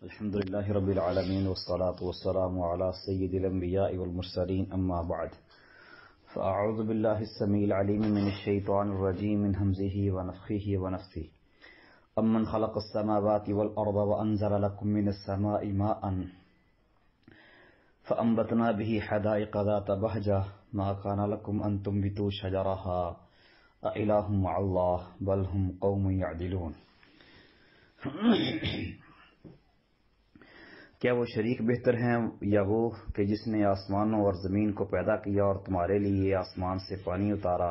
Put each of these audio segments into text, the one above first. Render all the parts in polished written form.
الحمد لله رب العالمين والصلاة والسلام على سيد الأنبياء والمرسلين أما بعد فأعوذ بالله السميع العليم من الشيطان الرجيم من همزه ونفخه ونفثه أمن خلق السماوات والأرض وأنزل لكم من السماء ماء فأنبتنا به حدائق ذات بهجة ما كان لكم أن تنبتوا شجرها أإله مع الله بل هم قوم يعدلون. کیا وہ شریک بہتر ہیں یا وہ کہ جس نے آسمانوں اور زمین کو پیدا کیا اور تمہارے لیے آسمان سے پانی اتارا،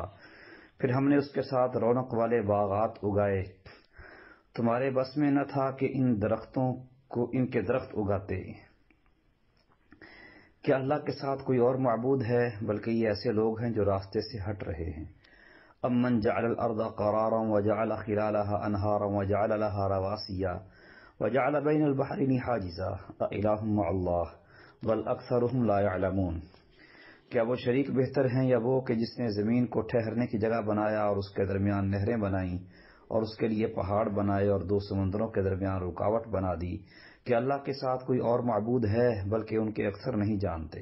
پھر ہم نے اس کے ساتھ رونق والے باغات اگائے، تمہارے بس میں نہ تھا کہ ان کے درخت اگاتے۔ کیا اللہ کے ساتھ کوئی اور معبود ہے؟ بلکہ یہ ایسے لوگ ہیں جو راستے سے ہٹ رہے ہیں۔ امن جعل الارض قرارا وجعل خلالها انہارا وجعل لها رواسیا وجعل بین البحرین حاجزا اإلہ مع اللہ بل اکثرهم لا يعلمون۔ کیا وہ شریک بہتر ہیں یا وہ کہ جس نے زمین کو ٹھہرنے کی جگہ بنایا اور اس کے درمیان نہریں بنائیں اور اس کے لیے پہاڑ بنائے اور دو سمندروں کے درمیان رکاوٹ بنا دی؟ کہ اللہ کے ساتھ کوئی اور معبود ہے؟ بلکہ ان کے اکثر نہیں جانتے۔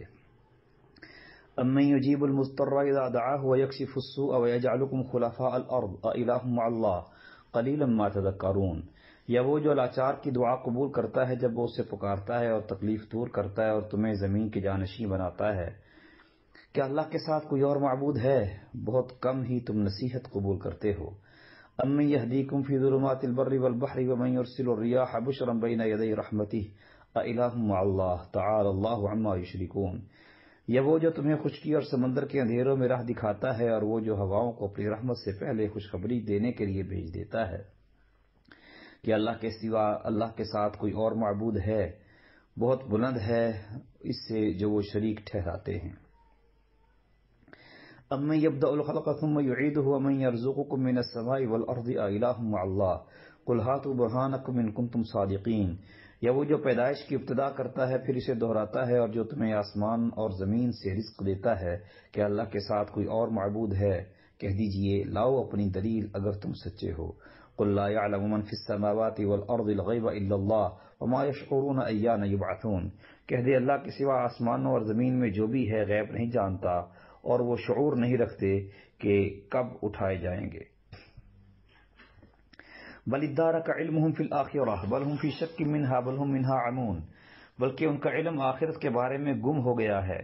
امن یجیب المضطر اذا دعاه ویکشف السوء ویجعلکم خلفاء الارض اإلہ مع اللہ قلیلا ما تذکرون۔ یا وہ جو لاچار کی دعا قبول کرتا ہے جب وہ اسے پکارتا ہے اور تکلیف دور کرتا ہے اور تمہیں زمین کی جانشین بناتا ہے، کیا اللہ کے ساتھ کوئی اور معبود ہے؟ بہت کم ہی تم نصیحت قبول کرتے ہو۔ امن یہدیکم فی ظلمات البر والبحر ومن یرسل الریاح بشرا بین یدی رحمتہ اإلہ مع اللہ تعالی اللہ عما یشرکون۔ یا وہ جو تمہیں خشکی اور سمندر کے اندھیروں میں راہ دکھاتا ہے اور وہ جو ہواؤں کو اپنی رحمت سے پہلے خوشخبری دینے کے لیے بھیج دیتا ہے، کہ اللہ کے سوا اللہ کے ساتھ کوئی اور معبود ہے؟ بہت بلند ہے اس سے جو وہ شریک ٹھہراتے ہیں۔ امن یبدأ الخلق ثم یعیدہ ومن یرزقکم من السماء والارض اإلہ مع اللہ قل ہاتوا برہانکم ان کنتم صادقین۔ یا وہ جو پیدائش کی ابتدا کرتا ہے پھر اسے دہراتا ہے اور جو تمہیں آسمان اور زمین سے رزق دیتا ہے، کہ اللہ کے ساتھ کوئی اور معبود ہے؟ کہہ دیجئے لاؤ اپنی دلیل اگر تم سچے ہو۔ قل لا يعلم من في السماوات والارض الغیب الا اللہ وما يشعرون ایان یبعثون۔ کہہ دے اللہ کے سوا آسمانوں اور زمین میں جو بھی ہے غیب نہیں جانتا اور وہ شعور نہیں رکھتے کہ کب اٹھائے جائیں گے۔ بل ادارک علمهم فی الآخرہ بل هم فی شک منها بل هم منها عمون۔ بلکہ ان کا علم آخرت کے بارے میں گم ہو گیا ہے،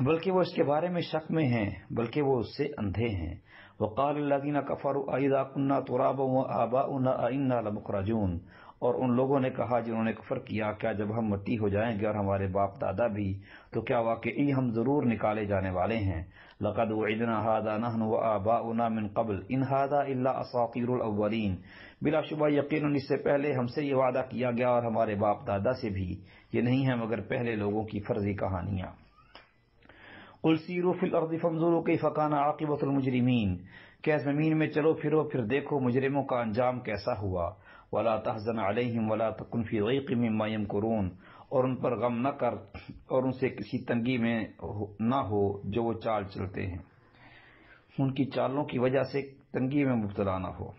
بلکہ وہ اس کے بارے میں شک میں ہیں، بلکہ وہ اس سے اندھے ہیں۔ وقال الذین کفروا اذا کنا ترابا وآباؤنا انا لمخرجون۔ اور ان لوگوں نے کہا جنہوں نے کفر کیا، کیا جب ہم مٹی ہو جائیں گے اور ہمارے باپ دادا بھی، تو کیا واقعی ہم ضرور نکالے جانے والے ہیں؟ لقد وعدنا هذا نحن وآباؤنا من قبل ان هذا الا اساطیر الاولین۔ بلا شبہ یقیناً اس سے پہلے ہم سے یہ وعدہ کیا گیا اور ہمارے باپ دادا سے بھی، یہ نہیں ہے مگر پہلے لوگوں کی فرضی کہانیاں۔ قل سیروا فی الارض فانظروا کیف کان عاقبۃ المجرمین۔ کہ زمین میں چلو پھرو پھر دیکھو مجرموں کا انجام کیسا ہوا۔ ولا تحزن علیہم ولا تکن فی ضیق مما یمکرون۔ اور ان پر غم نہ کر اور ان سے کسی تنگی میں نہ ہو جو وہ چال چلتے ہیں، ان کی چالوں کی وجہ سے تنگی میں مبتلا نہ ہو۔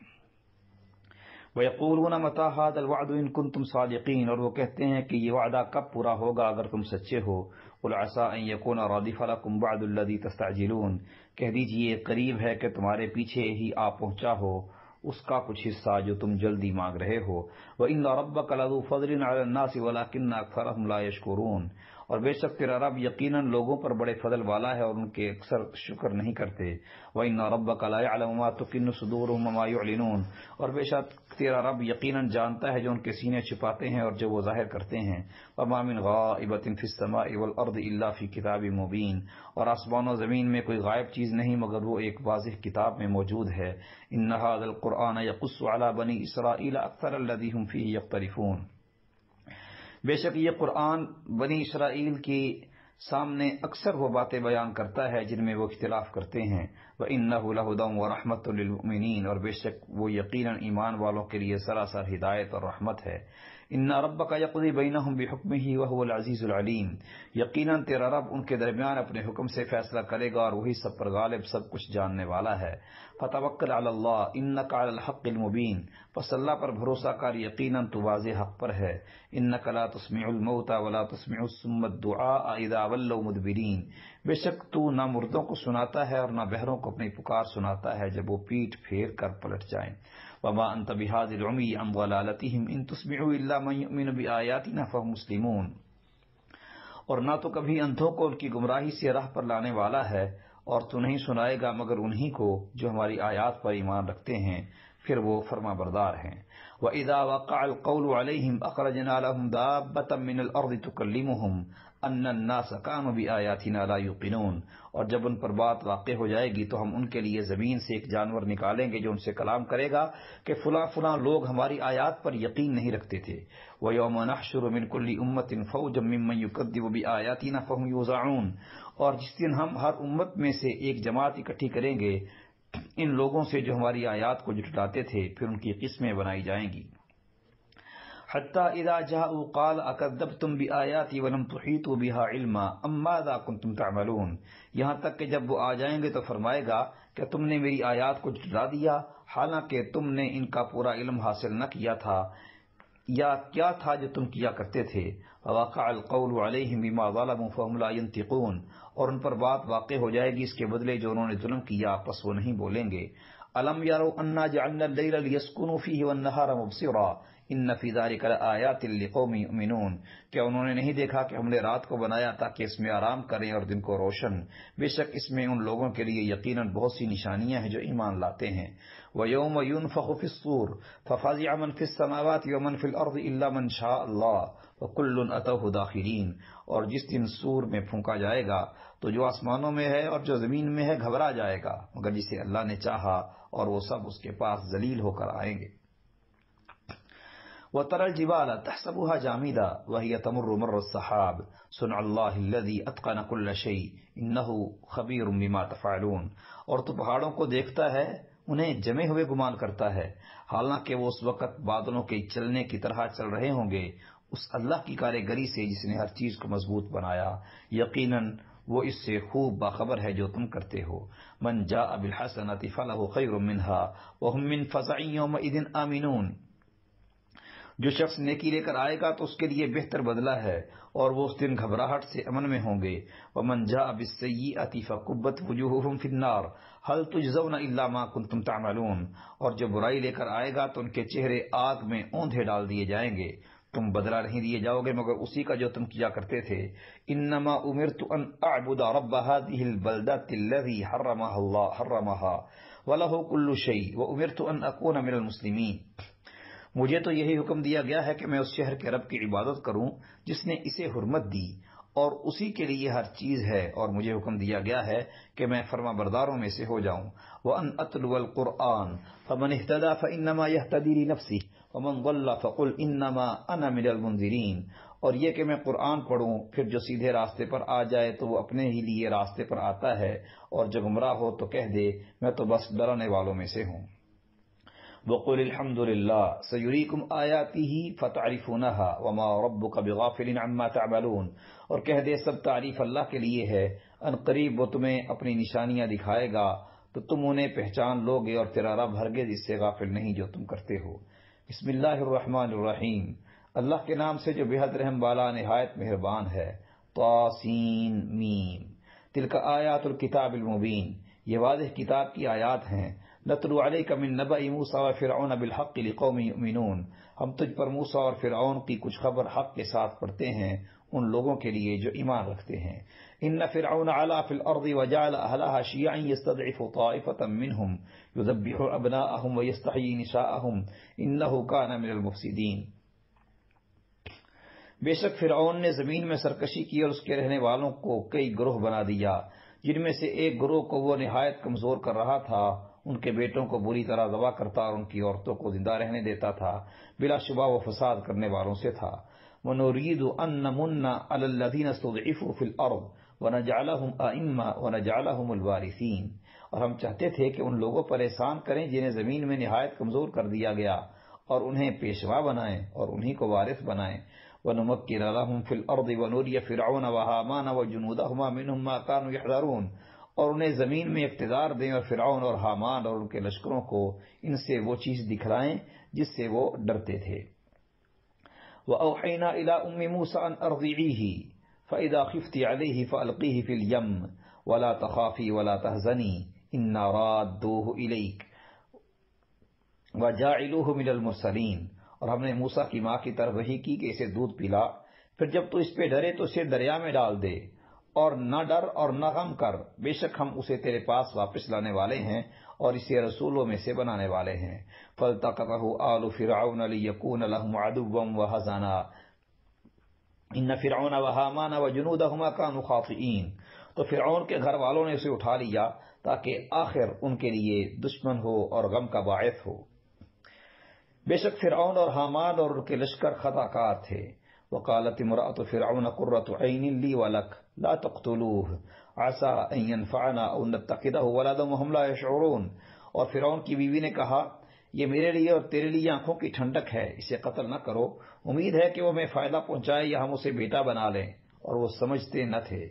وَيَقُولُونَ مَتَىٰ هَٰذَا الْوَعْدُ إِن كُنتُمْ صَادِقِينَ۔ اور وہ کہتے ہیں کہ یہ وعدہ کب پورا ہوگا اگر تم سچے ہو۔ قُلْ عَسَىٰ أَن يَكُونَ رَادِفَ لَكُمْ بَعْضُ الَّذِي تَسْتَعْجِلُونَ۔ کہہ دیجئے قریب ہے کہ تمہارے پیچھے ہی آ پہنچا ہو اس کا کچھ حصہ جو تم جلدی مانگ رہے ہو۔ وَإِنَّ رَبَّكَ لَذُو فَضْلٍ عَلَى النَّاسِ وَلَٰكِنَّ أَكْثَرَهُمْ لَا يَشْكُرُونَ۔ اور بے شک تیرا رب یقیناً لوگوں پر بڑے فضل والا ہے اور ان کے اکثر شکر نہیں کرتے۔ وَإِنَّ رَبَّكَ لَا يَعْلَمُ مَا تُكِنُّ صُدُورُهُمْ وَمَا يُعْلِنُونَ۔ اور بے شک تیرا رب یقیناً جانتا ہے جو ان کے سینے چھپاتے ہیں اور جو وہ ظاہر کرتے ہیں۔ وَمَا مِنْ غَائِبَةٍ فِي السَّمَاءِ وَالْأَرْضِ إِلَّا فِي كِتَابٍ مُّبِينٍ۔ اور آسمان و زمین میں کوئی غائب چیز نہیں مگر وہ ایک واضح کتاب میں موجود ہے۔ إِنَّ هَٰذَا الْقُرْآنَ يَقُصُّ عَلَىٰ بَنِي إِسْرَائِيلَ أَكْثَرَ الَّذِي هُمْ فِيهِ يَخْتَلِفُونَ۔ بے شک یہ قرآن بنی اسرائیل کی سامنے اکثر وہ باتیں بیان کرتا ہے جن میں وہ اختلاف کرتے ہیں۔ وَإِنَّهُ لَهُدًى وَرَحْمَةٌ لِّلْمُؤْمِنِينَ، اور بے شک وہ یقیناً ایمان والوں کے لیے سراسر ہدایت اور رحمت ہے۔ إِنَّ رَبَّكَ يَقْضِي بَيْنَهُمْ بِحُكْمِهِ وَهُوَ الْعَزِيزُ الْعَلِيمُ، یقیناً تیرا رب ان کے درمیان اپنے حکم سے فیصلہ کرے گا اور وہی سب پر غالب سب کچھ جاننے والا ہے۔ فَتَوَكَّلْ عَلَى اللَّهِ إِنَّكَ عَلَى الْحَقِّ الْمُبِينِ، پس اللہ پر بھروسہ کر، یقیناً تو واضح حق پر ہے۔ إِنَّكَ لَا تُسْمِعُ الْمَوْتَى وَلَا تُسْمِعُ الصُّمَّ الدُّعَاءَ إِذَا وَلَّوْا مُدْبِرِينَ، بے شک تو نہ مردوں کو سناتا ہے اور نہ بہروں کو اپنی پکار سناتا ہے جب وہ پیٹ پھیر کر پلٹ جائیں۔ وما انت بهذا العمي عن ضلالتهم ان تسمع الا من يؤمن بآياتنا فهم مسلمون، اور نہ تو کبھی اندھوں کو ان کی گمراہی سے راہ پر لانے والا ہے، اور تو نہیں سنائے گا مگر انہی کو جو ہماری آیات پر ایمان رکھتے ہیں، پھر وہ فرما بردار ہیں۔ وَإِذَا وَقَعَ الْقَوْلُ عَلَيْهِمْ أَخْرَجْنَا لَهُمْ دَابَّةً مِّنَ الْأَرْضِ تُكَلِّمُهُمْ أَنَّ النَّاسَ كَانُوا بِآيَاتِنَا لَا يُوقِنُونَ، اور جب ان پر بات واقع ہو جائے گی تو ہم ان کے لیے زمین سے ایک جانور نکالیں گے جو ان سے کلام کرے گا کہ فلاں فلاں لوگ ہماری آیات پر یقین نہیں رکھتے تھے۔ وَيَوْمَ نَحْشُرُ مِنْ كُلِّ أُمَّةٍ فَوْجًا مِّمَّن يُكَذِّبُ بِآيَاتِنَا فَهُمْ يُوزَعُونَ، اور جس دن ہم ہر امت میں سے ایک جماعت اکٹھی کریں گے ان لوگوں سے جو ہماری آیات کو جھٹلاتے تھے، پھر ان کی قسمیں بنائی جائیں گی۔ حتی اذا جاءوا قال اکذبتم بآیاتی ولم تحیطوا بها علما ام ماذا کنتم تعملون، یہاں تک کہ جب وہ آ جائیں گے تو فرمائے گا کہ تم نے میری آیات کو جھٹلا دیا حالانکہ تم نے ان کا پورا علم حاصل نہ کیا تھا، یا کیا تھا جو تم کیا کرتے تھے۔ ووقع القول علیہم بما ظلموا فهم لا ينطقون، اور ان پر بات واقع ہو جائے گی اس کے بدلے جو انہوں نے ظلم کیا، پس وہ نہیں بولیں گے۔ الم یروا انا جعلنا اللیل لیسکنوا فیہ والنہار مبصرا ان فی ذلک لآیات لقوم یؤمنون، کیا انہوں نے نہیں دیکھا کہ ہم نے رات کو بنایا تاکہ اس میں آرام کریں اور دن کو روشن، بے شک اس میں ان لوگوں کے لیے یقیناً بہت سی نشانیاں ہیں جو ایمان لاتے ہیں۔ وَيَوْمَ يُنفَخُ فِي الصُّورِ فَفَزِعَ مَن فِي السَّمَاوَاتِ وَمَن فِي الْأَرْضِ إِلَّا مَن شَاءَ اللَّهُ وَكُلٌّ أَتَوْهُ دَاخِرِينَ، اور جس دن سور میں پھونکا جائے گا تو جو آسمانوں میں ہے اور جو زمین میں ہے گھبرا جائے گا مگر جسے اللہ نے چاہا، اور وہ سب اس کے پاس ذلیل ہو کر آئیں گے۔ وَتَرَى الْجِبَالَ تَحْسَبُهَا جَامِدَةً وَهِيَ تَمُرُّ مَرَّ السَّحَابِ صُنْعَ اللَّهِ الَّذِي أَتْقَنَ كُلَّ شَيْءٍ إِنَّهُ خَبِيرٌ بِمَا تَفْعَلُونَ، اور تو پہاڑوں کو دیکھتا ہے انہیں جمے ہوئے گمان کرتا ہے، حالانکہ وہ اس وقت بادلوں کے چلنے کی طرح چل رہے ہوں گے اس اللہ کی کاریگری سے جس نے ہر چیز کو مضبوط بنایا، یقیناً وہ اس سے خوب باخبر ہے جو تم کرتے ہو۔ من جاء بالحسنۃ فلہ خیر منها وهم من فزع یومئذ آمنون، جو شخص نیکی لے کر آئے گا تو اس کے لیے بہتر بدلہ ہے اور وہ اس دن گھبراہٹ سے امن میں ہوں گے۔ ومن جاء بالسیئۃ فکبت وجوہہم فی النار هل تجزون الا ما کنتم تعملون، اور جو برائی لے کر آئے گا تو ان کے چہرے آگ میں اوندھے ڈال دیے جائیں گے، تم بدلہ نہیں دیے جاؤ گے مگر اسی کا جو تم کیا کرتے تھے۔ انما امرت ان اعبد رب هذه البلدة الذي حرمها وله كل شيء وامرت ان اكون من المسلمين، مجھے تو یہی حکم دیا گیا ہے کہ میں اس شہر کے رب کی عبادت کروں جس نے اسے حرمت دی اور اسی کے لیے ہر چیز ہے، اور مجھے حکم دیا گیا ہے کہ میں فرما برداروں میں سے ہو جاؤں۔ وَأَنْ أَتْلُوَ الْقُرْآنَ فَمَنِ اهْتَدَىٰ فَإِنَّمَا يَهْتَدِي لِنَفْسِهِ وَمَنْ ضَلَّ فَقُلْ إِنَّمَا أَنَا مِنَ الْمُنذِرِينَ، اور یہ کہ میں قرآن پڑھوں پھر جو سیدھے راستے پر آ جائے تو وہ اپنے ہی لیے راستے پر آتا ہے، اور جو گمراہ ہو تو کہہ دے میں تو بس ڈرانے والوں میں سے ہوں۔ وَقُلِ الْحَمْدُ لِلَّهِ سَيُرِيكُمْ آيَاتِهِ فَتَعْرِفُونَهَا وَمَا رَبُّكَ بِغَافِلٍ عَمَّا تَعْمَلُونَ، اور کہہ دے سب تعریف اللہ کے لیے ہے، ان قریب وہ تمہیں اپنی نشانیاں دکھائے گا تو تم انہیں پہچان لوگے، اور تیرا رب ہرگز اس سے غافل نہیں جو تم کرتے ہو۔ بسم اللہ الرحمن الرحیم، اللہ کے نام سے جو بے حد رحم والا نہایت مہربان ہے۔ طاسین میم، تلک آیات الکتاب المبین، یہ واضح کتاب کی آیات ہیں۔ نتلو علیک من نبأ موسیٰ وفرعون بالحق لقوم یؤمنون، ہم تجھ پر موسیٰ اور فرعون کی کچھ خبر حق کے ساتھ پڑھتے ہیں ان لوگوں کے لیے جو ایمان رکھتے ہیں۔ ان فرعون علا فی الارض وجعل اہلها شیعا یستضعف طائفة منهم یذبح ابناءهم ویستحیی نساءهم انہ کان من المفسدین، بے شک فرعون نے زمین میں سرکشی کی اور اس کے رہنے والوں کو کئی گروہ بنا دیا، جن میں سے ایک گروہ کو وہ نہایت کمزور کر رہا تھا، ان کے بیٹوں کو بری طرح ذبح کرتا اور ان کی عورتوں کو زندہ رہنے دیتا تھا، بلا شبہ وہ فساد کرنے والوں سے تھا۔ وَنُرِيدُ أَن نَّمُنَّ عَلَى الَّذِينَ اسْتُضْعِفُوا فِي الْأَرْضِ وَنَجْعَلَهُمْ أَئِمَّةً وَنَجْعَلَهُمُ الْوَارِثِينَ، اور ہم چاہتے تھے کہ ان لوگوں پر احسان کریں جنہیں زمین میں نہایت کمزور کر دیا گیا، اور انہیں پیشوا بنائیں اور انہی کو وارث بنائیں۔ وَنُمَكِّنَ لَهُمْ فِي الْأَرْضِ وَنُرِيَ فِرْعَوْنَ وَهَامَانَ وَجُنُودَهُمَا مِنْهُمْ مَا كَانُوا يَحْذَرُونَ، اور انہیں زمین میں اقتدار دیں اور فرعون اور حامان اور ان کے لشکروں کو ان سے وہ چیز دکھلائیں جس سے وہ ڈرتے تھے۔ وَأَوْحَيْنَا إِلَىٰ أُمِّ مُوسَىٰ أَنْ أَرْضِعِيهِ فَإِذَا خِفْتِ عَلَيْهِ فَأَلْقِيهِ فِي الْيَمِّ وَلَا تَخَافِي وَلَا تَحْزَنِي إِنَّا رَادُّوهُ إِلَيْكِ وَجَاعِلُوهُ مِنَ الْمُرْسَلِينَ، اور ہم نے موسیٰ کی ماں کی طرف وحی کی کہ اسے دودھ پلا، پھر جب تو اس پہ ڈرے تو اسے دریا میں ڈال دے، اور نہ ڈر اور نہ غم کر، بے شک ہم اسے تیرے پاس واپس لانے والے ہیں اور اسے رسولوں میں سے بنانے والے ہیں۔ فَالْتَقَطَهُ آلُ فِرْعَوْنَ لِيَكُونَ لَهُمْ عَدُوًّا وَحَزَنًا إِنَّ فِرْعَوْنَ وَهَامَانَ وَجُنُودَهُمَا كَانُوا خَاطِئِينَ، تو فرعون کے گھر والوں نے اسے اٹھا لیا تاکہ آخر ان کے لیے دشمن ہو اور غم کا باعث ہو۔ بے شک فرعون اور حامان اور ان کے لشکر خطا کار تھے۔ وقالت امرأة فرعون قرة عين لي ولك لا تقتلوه عسى أن ينفعنا أو نتخذه ولدا وهم لا يشعرون، اور فرعون کی بیوی نے کہا یہ میرے لیے اور تیرے لیے آنکھوں کی ٹھنڈک ہے، اسے قتل نہ کرو، امید ہے کہ وہ ہمیں فائدہ پہنچائے یا ہم اسے بیٹا بنا لیں، اور وہ سمجھتے نہ تھے۔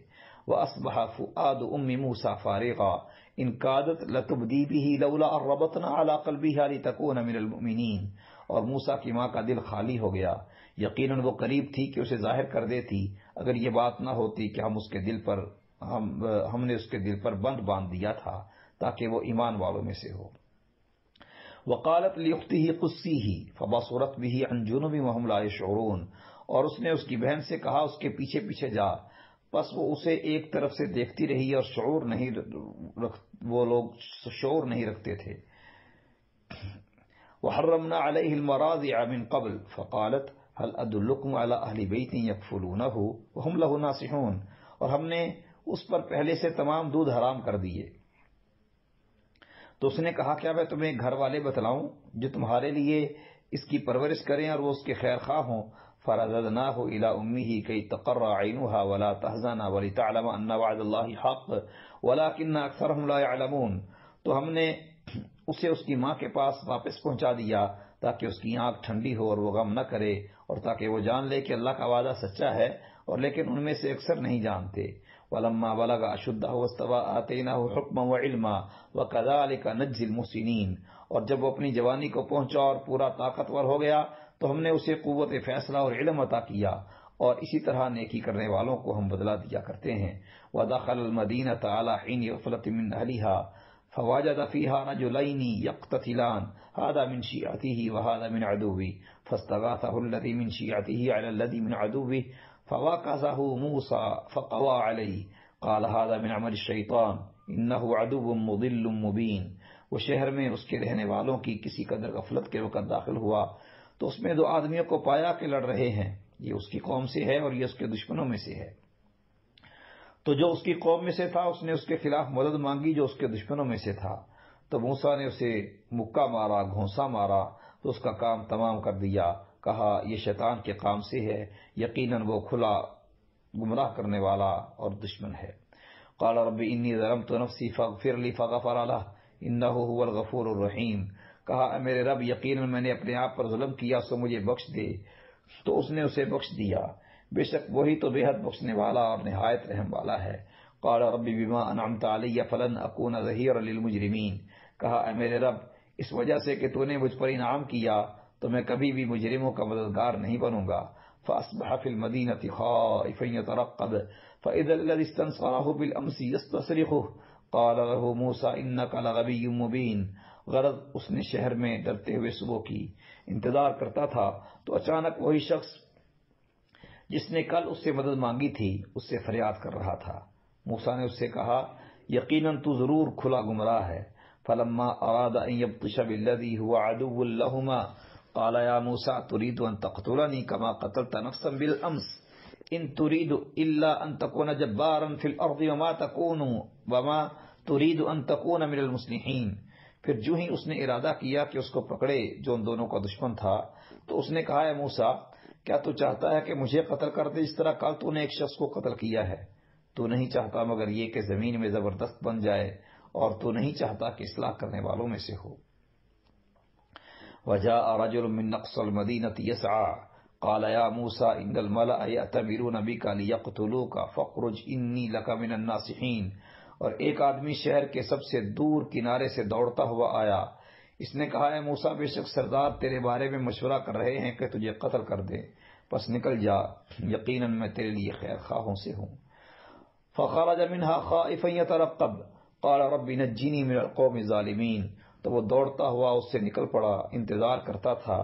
وَأَصْبَحَ فُؤَادُ أُمِّ مُوسَىٰ فَارِغًا إِنْ كَادَتْ لَتُبْدِي بِهِ لَوْلَا أَن رَّبَطْنَا عَلَىٰ قَلْبِهَا لِتَكُونَ مِنَ الْمُؤْمِنِينَ، اور موسیٰ کی ماں کا دل خالی ہو گیا، یقیناً وہ قریب تھی کہ اسے ظاہر کر دیتی اگر یہ بات نہ ہوتی کہ ہم نے اس کے دل پر بند باندھ دیا تھا تاکہ وہ ایمان والوں میں سے ہو۔ وقالت لأخته قصيه فبصرت به عن جنب وهم لا يشعرون، اور اس نے اس کی بہن سے کہا اس کے پیچھے پیچھے جا، پس وہ اسے ایک طرف سے دیکھتی رہی اور وہ لوگ شعور نہیں رکھتے تھے۔ وحرمنا عليه المراضع من قبل فقالت هل ادلكم على اهل بيت يكفلونه وهم له ناصحون، اور ہم نے اس پر پہلے سے تمام دودھ حرام کر دیے، تو اس نے کہا کیا میں تمہیں گھر والے بتلاؤں جو تمہارے لیے اس کی پرورش کریں اور وہ اس کے خیر خواہ ہوں۔ فرددناه الى امه كي تقر عينها ولا تحزن ولتعلم ان وعد الله حق ولكن اكثرهم لا يعلمون، تو ہم نے اسے اس کی ماں کے پاس واپس پہنچا دیا تاکہ اس کی آنکھ ٹھنڈی ہو اور وہ غم نہ کرے، اور تاکہ وہ جان لے کہ اللہ کا وعدہ سچا ہے، اور لیکن ان میں سے اکثر نہیں جانتے۔ وَلَمَّا بَلَغَ أَشُدَّهُ وَاسْتَوَىٰ آتَيْنَاهُ حُكْمًا وَعِلْمًا وَكَذَٰلِكَ نَجْزِي الْمُحْسِنِينَ، اور جب وہ اپنی جوانی کو پہنچا اور پورا طاقتور ہو گیا تو ہم نے اسے قوت فیصلہ اور علم عطا کیا، اور اسی طرح نیکی کرنے والوں کو ہم بدلہ دیا کرتے ہیں۔ وَدَخَلَ الْمَدِينَةَ عَلَىٰ حِينِ غَفْلَةٍ مِّنْ أَهْلِهَا فوجد فيها رجلين يقتتلان هذا من شيعته وهذا من عدوه فاستغاثه الذي من شيعته على الذي من عدوه فوكزه موسى فقضى عليه قال هذا من عمل الشيطان انه عدو مضل مبين۔ وہ شہر میں اس کے رہنے والوں کی کسی قدر غفلت کے وقت داخل ہوا تو اس میں دو آدمیوں کو پایا کہ لڑ رہے ہیں، یہ اس کی قوم سے ہے اور یہ اس کے دشمنوں میں سے ہے، تو جو اس کی قوم میں سے تھا اس نے اس کے خلاف مدد مانگی جو اس کے دشمنوں میں سے تھا، تو موسیٰ نے اسے مکہ مارا، گھونسا مارا تو اس کا کام تمام کر دیا، کہا یہ شیطان کے کام سے ہے، یقیناً وہ کھلا گمراہ کرنے والا اور دشمن ہے۔ قال رب انی ظلمت نفسی فاغفر لی فغفر له انہ هو الغفور الرحیم، کہا اے میرے رب یقیناً میں نے اپنے آپ پر ظلم کیا سو مجھے بخش دے، تو اس نے اسے بخش دیا، بے شک وہی تو بے حد بخشنے والا اور نہایت رحم والا ہے۔ قال رب بما انعمت علی فلن اکون ظہیرا للمجرمین، کہا اے میرے رب اس وجہ سے کہ تو نے مجھ پر انعام کیا تو میں کبھی بھی مجرموں کا مددگار نہیں بنوں گا۔ فاصبح في المدينة خائفا يترقب فإذا الذي استنصره بالأمس يستصرخه قال له موسى إنك لغبي مبين، غرض اس نے شہر میں ڈرتے ہوئے صبح کی انتظار کرتا تھا تو اچانک وہی شخص جس نے کل اس سے مدد مانگی تھی اس سے فریاد کر رہا تھا۔ موسیٰ نے اس سے کہا یقیناً تو ضرور کھلا گمراہ ہے۔ فلما اراد ان يبطش بالذي هو عدو لهما قال يا موسى تريد ان تقتلني كما قتلت نفسا بالامس ان تريد الا ان تكون جبارا في الارض وما تريد ان تكون من المصلحين، پھر جو ہی اس نے ارادہ کیا کہ اس کو پکڑے جو ان دونوں کا دشمن تھا تو اس نے کہا اے موسیٰ کیا تو چاہتا ہے کہ مجھے قتل کر دے اس طرح کل تو نے ایک شخص کو قتل کیا ہے؟ تو نہیں چاہتا مگر یہ کہ زمین میں زبردست بن جائے اور تو نہیں چاہتا کہ اصلاح کرنے والوں میں سے ہو۔ وجاء رجل من اقصى المدينة يسعى قال يا موسى إن الملأ يأتمرون بك ليقتلوك فاخرج إني لك من الناصحين۔ اور ایک آدمی شہر کے سب سے دور کنارے سے دوڑتا ہوا آیا، اس نے کہا اے موسیٰ بے شک سردار تیرے بارے میں مشورہ کر رہے ہیں کہ تجھے قتل کر دیں، پس نکل جا، یقیناً میں تیرے لیے خیر خواہوں سے ہوں۔ فخرج منها خائفا يترقب قال رب نجني من القوم الظالمين۔ تو وہ دوڑتا ہوا اس سے نکل پڑا، انتظار کرتا تھا،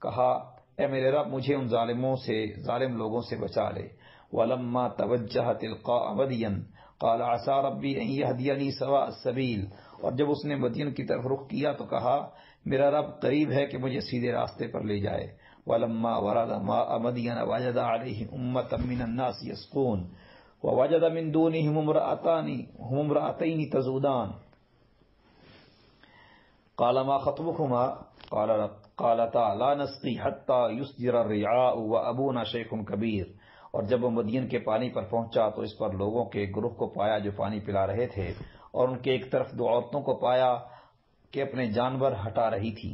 کہا اے میرے رب مجھے ان ظالم لوگوں سے بچا لے۔ ولما توجہ تلقاء مدین قال عسى ربي ان يهديني سواء السبيل۔ اور جب اس نے مدین کی طرف رخ کیا تو کہا میرا رب قریب ہے کہ مجھے سیدھے راستے پر لے جائے۔ ولما ورد ماء مدین وجد عليه أمة من الناس يسقون ووجد من دونهم امرأتين تذودان قال ما خطبكما قالتا لا نسقي حتى يصدر الرعاء وأبونا شيخ كبير۔ اور جب وہ مدین کے پانی پر پہنچا تو اس پر لوگوں کے گروہ کو پایا جو پانی پلا رہے تھے، اور ان کے ایک طرف دو عورتوں کو پایا کہ اپنے جانور ہٹا رہی تھی۔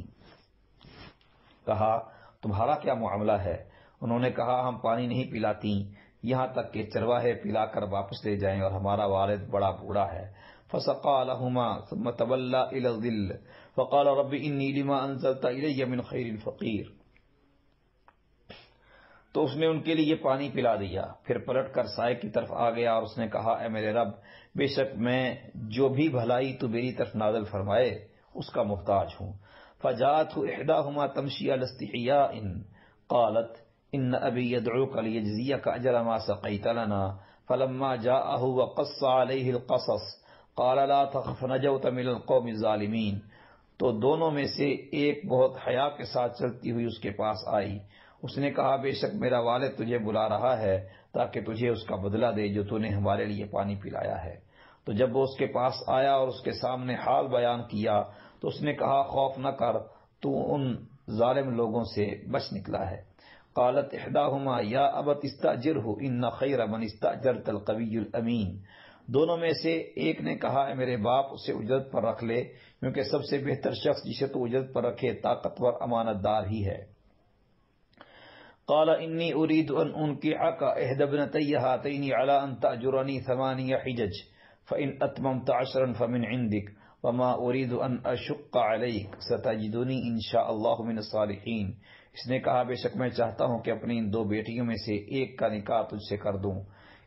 کہا تمہارا کیا معاملہ ہے؟ انہوں نے کہا ہم پانی نہیں پلاتی یہاں تک کہ چرواہے پلا کر واپس لے جائیں، اور ہمارا والد بڑا بوڑھا ہے۔ فسقى لهما ثم تولى الى الظل فقال رب انی لما انزلت الی من خیر فقیر۔ تو اس نے ان کے لیے پانی پلا دیا، پھر پلٹ کر سائے کی طرف آ گیا اور اس نے کہا اے میرے رب بے شک میں جو بھی بھلائی تو میری طرف نازل فرمائے اس کا محتاج ہوں۔ فجاءته احداهما تمشي على استحياء قالت ان ابي يدعوك ليجزيك اجر ما سقيت لنا فلما جاءه وقص عليه القصص قال لا تخف نجوت من القوم الظالمين۔ تو دونوں میں سے ایک بہت حیا کے ساتھ چلتی ہوئی اس کے پاس آئی، اس نے کہا بے شک میرا والد تجھے بلا رہا ہے تاکہ تجھے اس کا بدلہ دے جو تو نے ہمارے لیے پانی پلایا ہے۔ تو جب وہ اس کے پاس آیا اور اس کے سامنے حال بیان کیا تو اس نے کہا خوف نہ کر، تو ان ظالم لوگوں سے بچ نکلا ہے۔ قالت احداهما یا ابت استاجرہ ان خیر من استاجرت القوی الامین۔ دونوں میں سے ایک نے کہا اے میرے باپ اسے اجرت پر رکھ لے، کیونکہ سب سے بہتر شخص جسے تو اجرت پر رکھے طاقتور امانت دار ہی ہے۔ قال انی اريد ان انکحک احدى ابنتی هاتین علی ان تأجرنی 8 حجج فإن اتممت 10 فمن عندک وما اريد ان اشق علیک ستجدنی ان شاء اللہ من الصالحین۔ اس نے کہا بے شک میں چاہتا ہوں کہ اپنی ان 2 بیٹیوں میں سے ایک کا نکاح تجھ سے کر دوں،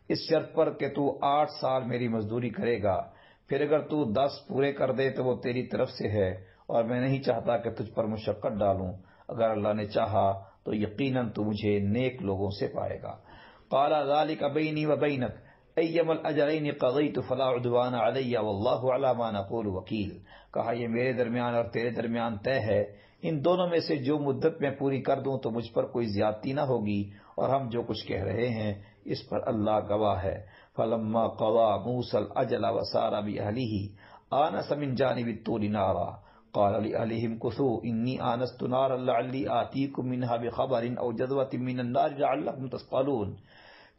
اس شرط پر کہ تو 8 سال میری مزدوری کرے گا، پھر اگر تو 10 پورے کر دے تو وہ تیری طرف سے ہے، اور میں نہیں چاہتا کہ تجھ پر مشقت ڈالوں، اگر اللہ نے چاہا تو یقیناً تو مجھے نیک لوگوں سے پائے گا۔ قال ذلك بینی و بینک ایما الاجرین قضیت فلا عدوان علی واللہ علی ما نقول وکیل۔ کہا یہ میرے درمیان اور تیرے درمیان طے ہے، ان دونوں میں سے جو مدت میں پوری کر دوں تو مجھ پر کوئی زیادتی نہ ہوگی، اور ہم جو کچھ کہہ رہے ہیں اس پر اللہ گواہ ہے۔ فلما قضى موسى الاجل وسار باهله آنس من جانب الطور نارا قال لأهلهم كثوا إني آنست نارا لعلي آتيكم منها بخبر أو جذوة من النار لعلكم تصطلون۔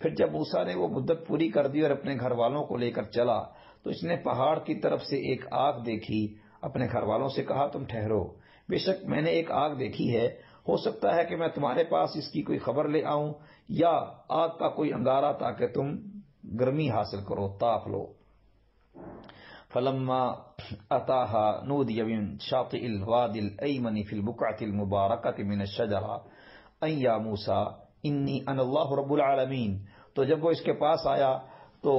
پھر جب موسیٰ نے وہ مدت پوری کر دی اور اپنے گھر والوں کو لے کر چلا تو اس نے پہاڑ کی طرف سے ایک آگ دیکھی، اپنے گھر والوں سے کہا تم ٹھہرو، بے شک میں نے ایک آگ دیکھی ہے، ہو سکتا ہے کہ میں تمہارے پاس اس کی کوئی خبر لے آؤں یا آگ کا کوئی انگارہ تاکہ تم گرمی حاصل کرو، تاپ لو۔ فلما اتاها نودي من شاطئ الوادي الايمن في البقعة المباركة من الشجرة ان يا موسى انی انا اللہ رب العالمین۔ تو جب وہ اس کے پاس آیا تو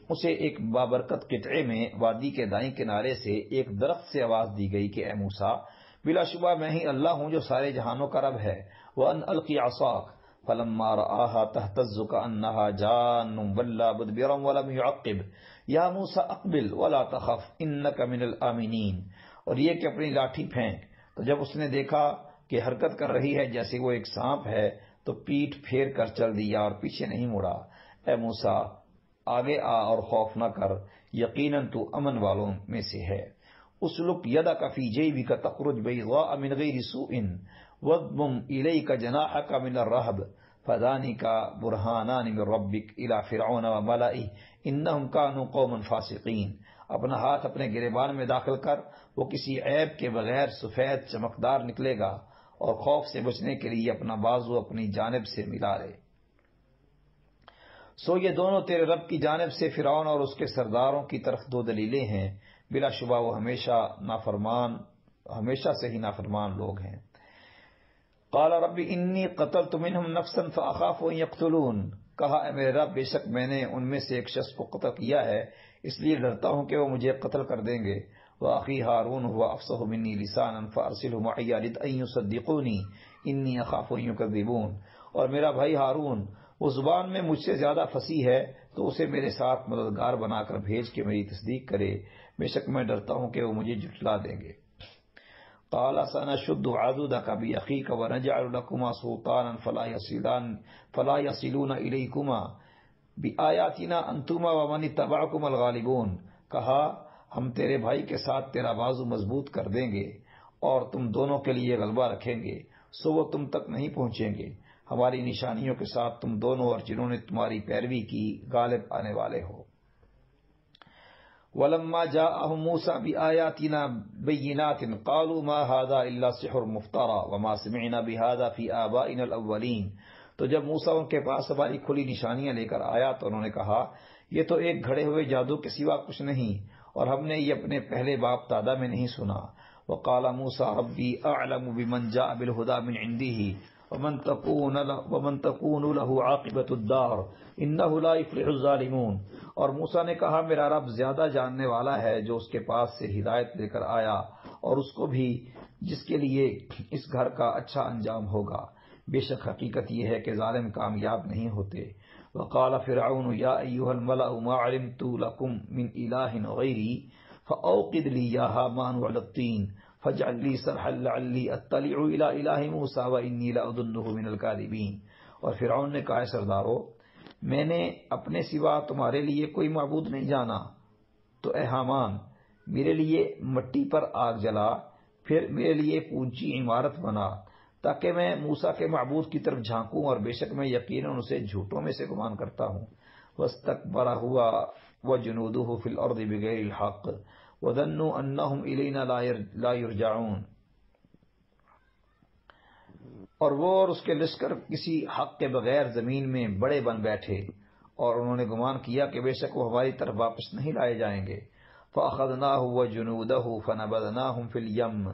اسے ایک بابرکت قطعے میں وادی کے دائیں کنارے سے ایک درخت سے آواز دی گئی کہ اے موسیٰ بلا شبہ میں ہی اللہ ہوں جو سارے جہانوں کا رب ہے، وان القی عصاک فلما رآها تهتز كأنها جان ولا مدبرا ولم يعقب یا موسیٰ اقبل ولا تخف انک من الآمنین۔ اور یہ کہ اپنی لاٹھی پھینک۔ تو جب اس نے دیکھا کہ حرکت کر رہی ہے جیسے وہ ایک سانپ ہے تو پیٹھ پھیر کر چل دیا اور پیچھے نہیں مڑا۔ اے موسیٰ آگے آ اور خوف نہ کر، یقیناً تو امن والوں میں سے ہے۔ اسلک یدک فی جیبک تخرج بیضاء من غیر سوء واضمم الیک جناحک من الرہب فذلک برہانان من ربک الی فرعون وملئہ انہم کانوا قوما فاسقین۔ اپنا ہاتھ اپنے گریبان میں داخل کر وہ کسی عیب کے بغیر سفید چمکدار نکلے گا، اور خوف سے بچنے کے لیے اپنا بازو اپنی جانب سے ملا لے۔ سو یہ دونوں تیرے رب کی جانب سے فرعون اور اس کے سرداروں کی طرف دو دلیلیں ہیں، بلا شبہ وہ ہمیشہ سے ہی نافرمان لوگ ہیں۔ قال رب انی قتلت منہم نفسا فاخاف ان یقتلون، کہا اے میرے رب، بے شک میں نے ان میں سے ایک شخص کو قتل کیا ہے، اس لیے ڈرتا ہوں کہ وہ مجھے قتل کر دیں گے۔ وأخی ہارون هو افصح منی لسانا فارسلہ معی رد ان یصدقونی انی اخاف ان یکذبون، اور میرا بھائی ہارون وہ زبان میں مجھ سے زیادہ فصیح ہے، تو اسے میرے ساتھ مددگار بنا کر بھیج کے میری تصدیق کرے، بے شک میں ڈرتا ہوں کہ وہ مجھے جھٹلا دیں گے۔ قال سنشد عضدك بأخيك ونجعل لكما سلطانا فلا يصلون إليكما بآياتنا أنتما ومن اتبعكما الغالبون، کہا ہم تیرے بھائی کے ساتھ تیرا بازو مضبوط کر دیں گے اور تم دونوں کے لیے غلبہ رکھیں گے، سو وہ تم تک نہیں پہنچیں گے، ہماری نشانیوں کے ساتھ تم دونوں اور جنہوں نے تمہاری پیروی کی غالب آنے والے ہو۔ وَلَمَّا جَاءَهُم مُوسَىٰ بِآيَاتِنَا بَيِّنَاتٍ قَالُوا مَا هَٰذَا إِلَّا سِحْرٌ مُفْتَرًى وَمَا سَمِعْنَا بِهَٰذَا فِي آبَائِنَا الْأَوَّلِينَ، تو جب موسیٰ ان کے پاس ہماری کھلی نشانیاں لے کر آیا تو انہوں نے کہا یہ تو ایک گھڑے ہوئے جادو کے سوا کچھ نہیں، اور ہم نے یہ اپنے پہلے باپ دادا میں نہیں سنا۔ وَقَالَ مُوسَىٰ رَبِّي أَعْلَمُ بِمَنْ جَاءَ بِالْهُدَىٰ مِنْ عِنْدِهِ وَمَنْ تَكُونُ لَهُ عَاقِبَةُ الدَّارِ إِنَّهُ لَا يُفْلِحُ الظَّالِمُونَ، اور موسیٰ نے کہا میرا رب زیادہ جاننے والا ہے جو اس کے پاس سے ہدایت لے کر آیا، اور اس کو بھی جس کے لیے اس گھر کا اچھا انجام ہوگا، بے شک حقیقت یہ ہے کہ ظالم کامیاب نہیں ہوتے۔ وقال فرعون یا ایھا الملأ ما علمت لکم من الہ غیری فاوقد لی یا ہامان علی الطین فاجعل لی صرحا لعلی اطلع الی الہ موسیٰ وانی لاظنہ من الکاذبین، اور فرعون نے کہا سردارو میں نے اپنے سوا تمہارے لیے کوئی معبود نہیں جانا، تو اے حامان میرے لیے مٹی پر آگ جلا، پھر میرے لیے ایک اونچی عمارت بنا تاکہ میں موسیٰ کے معبود کی طرف جھانکوں، اور بے شک میں یقیناً اسے جھوٹوں میں سے گمان کرتا ہوں۔ واستکبر هو وجنودہ فی الارض بغیر الحق وظنوا انہم الینا لا یرجعون، اور وہ اور اس کے لشکر کسی حق کے بغیر زمین میں بڑے بن بیٹھے، اور انہوں نے گمان کیا کہ بے شک وہ ہماری طرف واپس نہیں لائے جائیں گے۔ فأخذناہ وجنودہ فنبذناہم فی الیم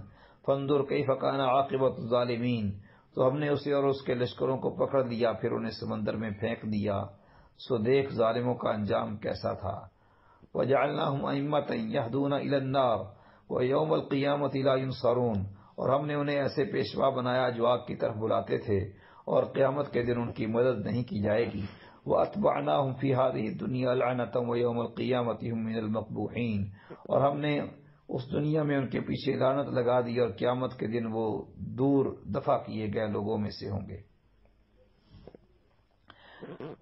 فانظر کیف کان عاقبۃ الظالمین، تو ہم نے اسے اور اس کے لشکروں کو پکڑ لیا، پھر انہیں سمندر میں پھینک دیا، سو دیکھ ظالموں کا انجام کیسا تھا۔ وجعلناہم ائمۃ یہدون الی النار ویوم القیامۃ لا ینصرون، اور ہم نے انہیں ایسے پیشوا بنایا جو آگ کی طرف بلاتے تھے، اور قیامت کے دن ان کی مدد نہیں کی جائے گی۔ وَأَتْبَعْنَاهُمْ فِي هَذِهِ الدُّنْيَا لَعْنَةً وَيَوْمَ الْقِيَامَةِ هُمْ مِنَ الْمَقْبُوحِينَ، اور ہم نے اس دنیا میں ان کے پیچھے لعنت لگا دی، اور قیامت کے دن وہ دور دفع کیے گئے لوگوں میں سے ہوں گے۔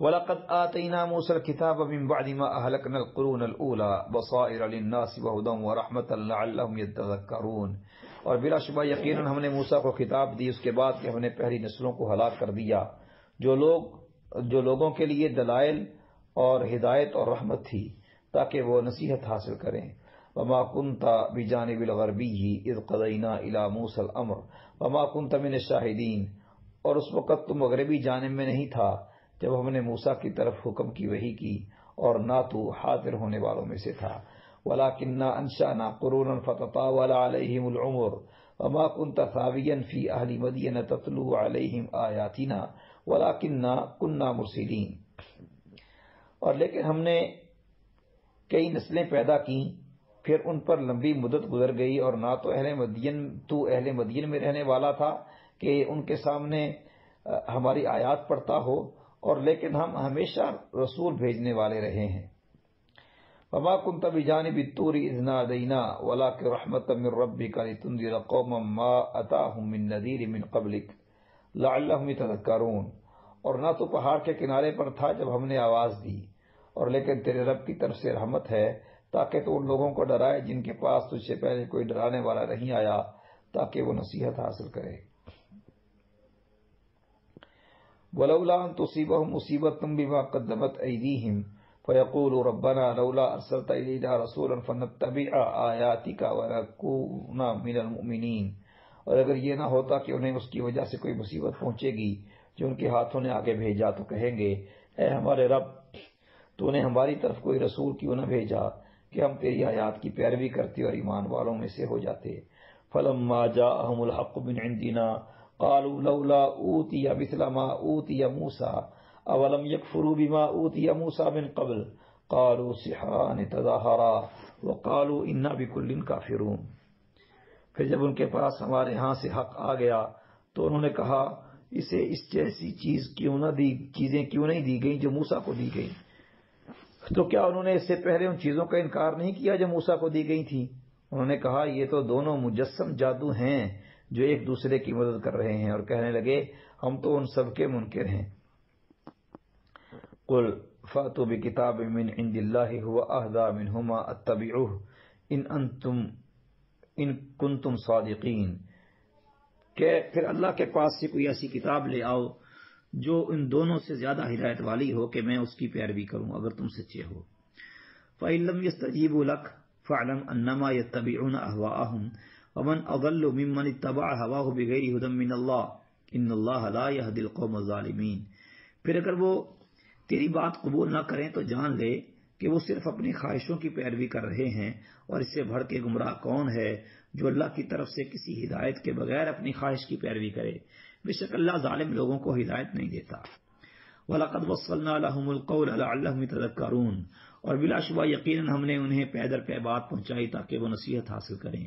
وَلَقَدْ آتَيْنَا مُوسَى الْكِتَابَ مِنْ بَعْدِ مَا أَهْلَكْنَا الْقُرُونَ الْأُولَى بَصَائِرَ لِلنَّاسِ وَهُدًى وَرَحْمَةً لَعَلَّهُمْ يَتَّذَكَّرُونَ، اور بلا شبہ یقیناً ہم نے موسیٰ کو کتاب دی اس کے بعد کہ ہم نے پہلی نسلوں کو ہلاک کر دیا، جو لوگوں کے لیے دلائل اور ہدایت اور رحمت تھی تاکہ وہ نصیحت حاصل کریں۔ وما كنت بجانب الغربی اذ قضینا الی موسیٰ الامر وما كنت من الشاہدین، اور اس وقت تم مغربی جانب میں نہیں تھا جب ہم نے موسیٰ کی طرف حکم کی وحی کی، اور نہ تو حاضر ہونے والوں میں سے تھا۔ ولكننا انشأنا قرونا فتطاول عليهم العمر وما كنت ثاويا في اهل مدين تتلو عليهم آیاتنا ولكننا كنا مرسلين، اور لیکن ہم نے کئی نسلیں پیدا کی، پھر ان پر لمبی مدت گزر گئی، اور نہ تو اہل مدین میں رہنے والا تھا کہ ان کے سامنے ہماری آیات پڑھتا ہو، اور لیکن ہم ہمیشہ رسول بھیجنے والے رہے ہیں۔ وما كنت بجانب الطور اذ نادینا ولكن رحمة من ربك لتنذر قوما ما اتاهم من نذير من قبلك لعلهم يتذكرون، اور نہ تو پہاڑ کے کنارے پر تھا جب ہم نے آواز دی، اور لیکن تیرے رب کی طرف سے رحمت ہے تاکہ تو ان لوگوں کو ڈرائے جن کے پاس تجھ سے پہلے کوئی ڈرانے والا نہیں آیا، تاکہ وہ نصیحت حاصل کرے۔ ولولا ان تصيبهم مصیبة بما قدمت ایدیہم فیقول ربنا لولا ارسلت الینا رسولا فنتبع آیاتک ونکون من المؤمنین، اور اگر یہ نہ ہوتا کہ انہیں اس کی وجہ سے کوئی مصیبت پہنچے گی جو ان کے ہاتھوں نے آگے بھیجا، تو کہیں گے اے ہمارے رب، تو نے ہماری طرف کوئی رسول کیوں نہ بھیجا کہ ہم تیری آیات کی پیروی کرتے اور ایمان والوں میں سے ہو جاتے۔ فلما جاءهم الحق من عندنا قالوا لولا اوتی مثل ما اوتی موسیٰ اولم یکفروا بما اوتی موسیٰ من قبل قالوا سحران تظاہرا وقالوا انا بکل کافرون۔ پھر جب ان کے پاس ہمارے ہاں سے حق آ گیا تو انہوں نے کہا اسے اس جیسی چیزیں کیوں نہیں دی گئیں جو موسیٰ کو دی گئی؟ تو کیا انہوں نے اس سے پہلے ان چیزوں کا انکار نہیں کیا جو موسیٰ کو دی گئی تھی؟ انہوں نے کہا یہ تو دونوں مجسم جادو ہیں جو ایک دوسرے کی مدد کر رہے ہیں، اور کہنے لگے ہم تو ان سب کے منکر ہیں۔ قل فأتوا بکتاب من عند اللہ هو اہدی منہما اتبعوہ ان کنتم صادقین، کہ پھر اللہ کے پاس سے کوئی ایسی کتاب لے آؤ جو ان دونوں سے زیادہ ہدایت والی ہو کہ میں اس کی پیروی کروں اگر تم سچے ہو۔ فَإِن لَّمْ يَسْتَجِيبُوا لَكَ فَاعْلَمْ أَنَّمَا يَتَّبِعُونَ أَهْوَاءَهُمْ وَمَنْ أَضَلُّ مِمَّنِ اتَّبَعَ هَوَاهُ بِغَيْرِ هُدًى مِّنَ اللَّهِ إِنَّ اللَّهَ لَا يَهْدِي الْقَوْمَ الظَّالِمِينَ۔ پھر اگر وہ تیری بات قبول نہ کریں تو جان لے کہ وہ صرف اپنی خواہشوں کی پیروی کر رہے ہیں، اور اس سے بڑھ کے گمراہ کون ہے جو اللہ کی طرف سے کسی ہدایت کے بغیر اپنی خواہش کی پیروی کرے۔ بے شک اللہ ظالم لوگوں کو ہدایت نہیں دیتا۔ وَلَقَدْ وَصَّلْنَا لَهُمُ الْقَوْلَ لَعَلَّهُمْ يَتَذَكَّرُونَ، اور بلا شبہ یقیناً ہم نے انہیں پے در پے بات پہنچائی تاکہ وہ نصیحت حاصل کریں۔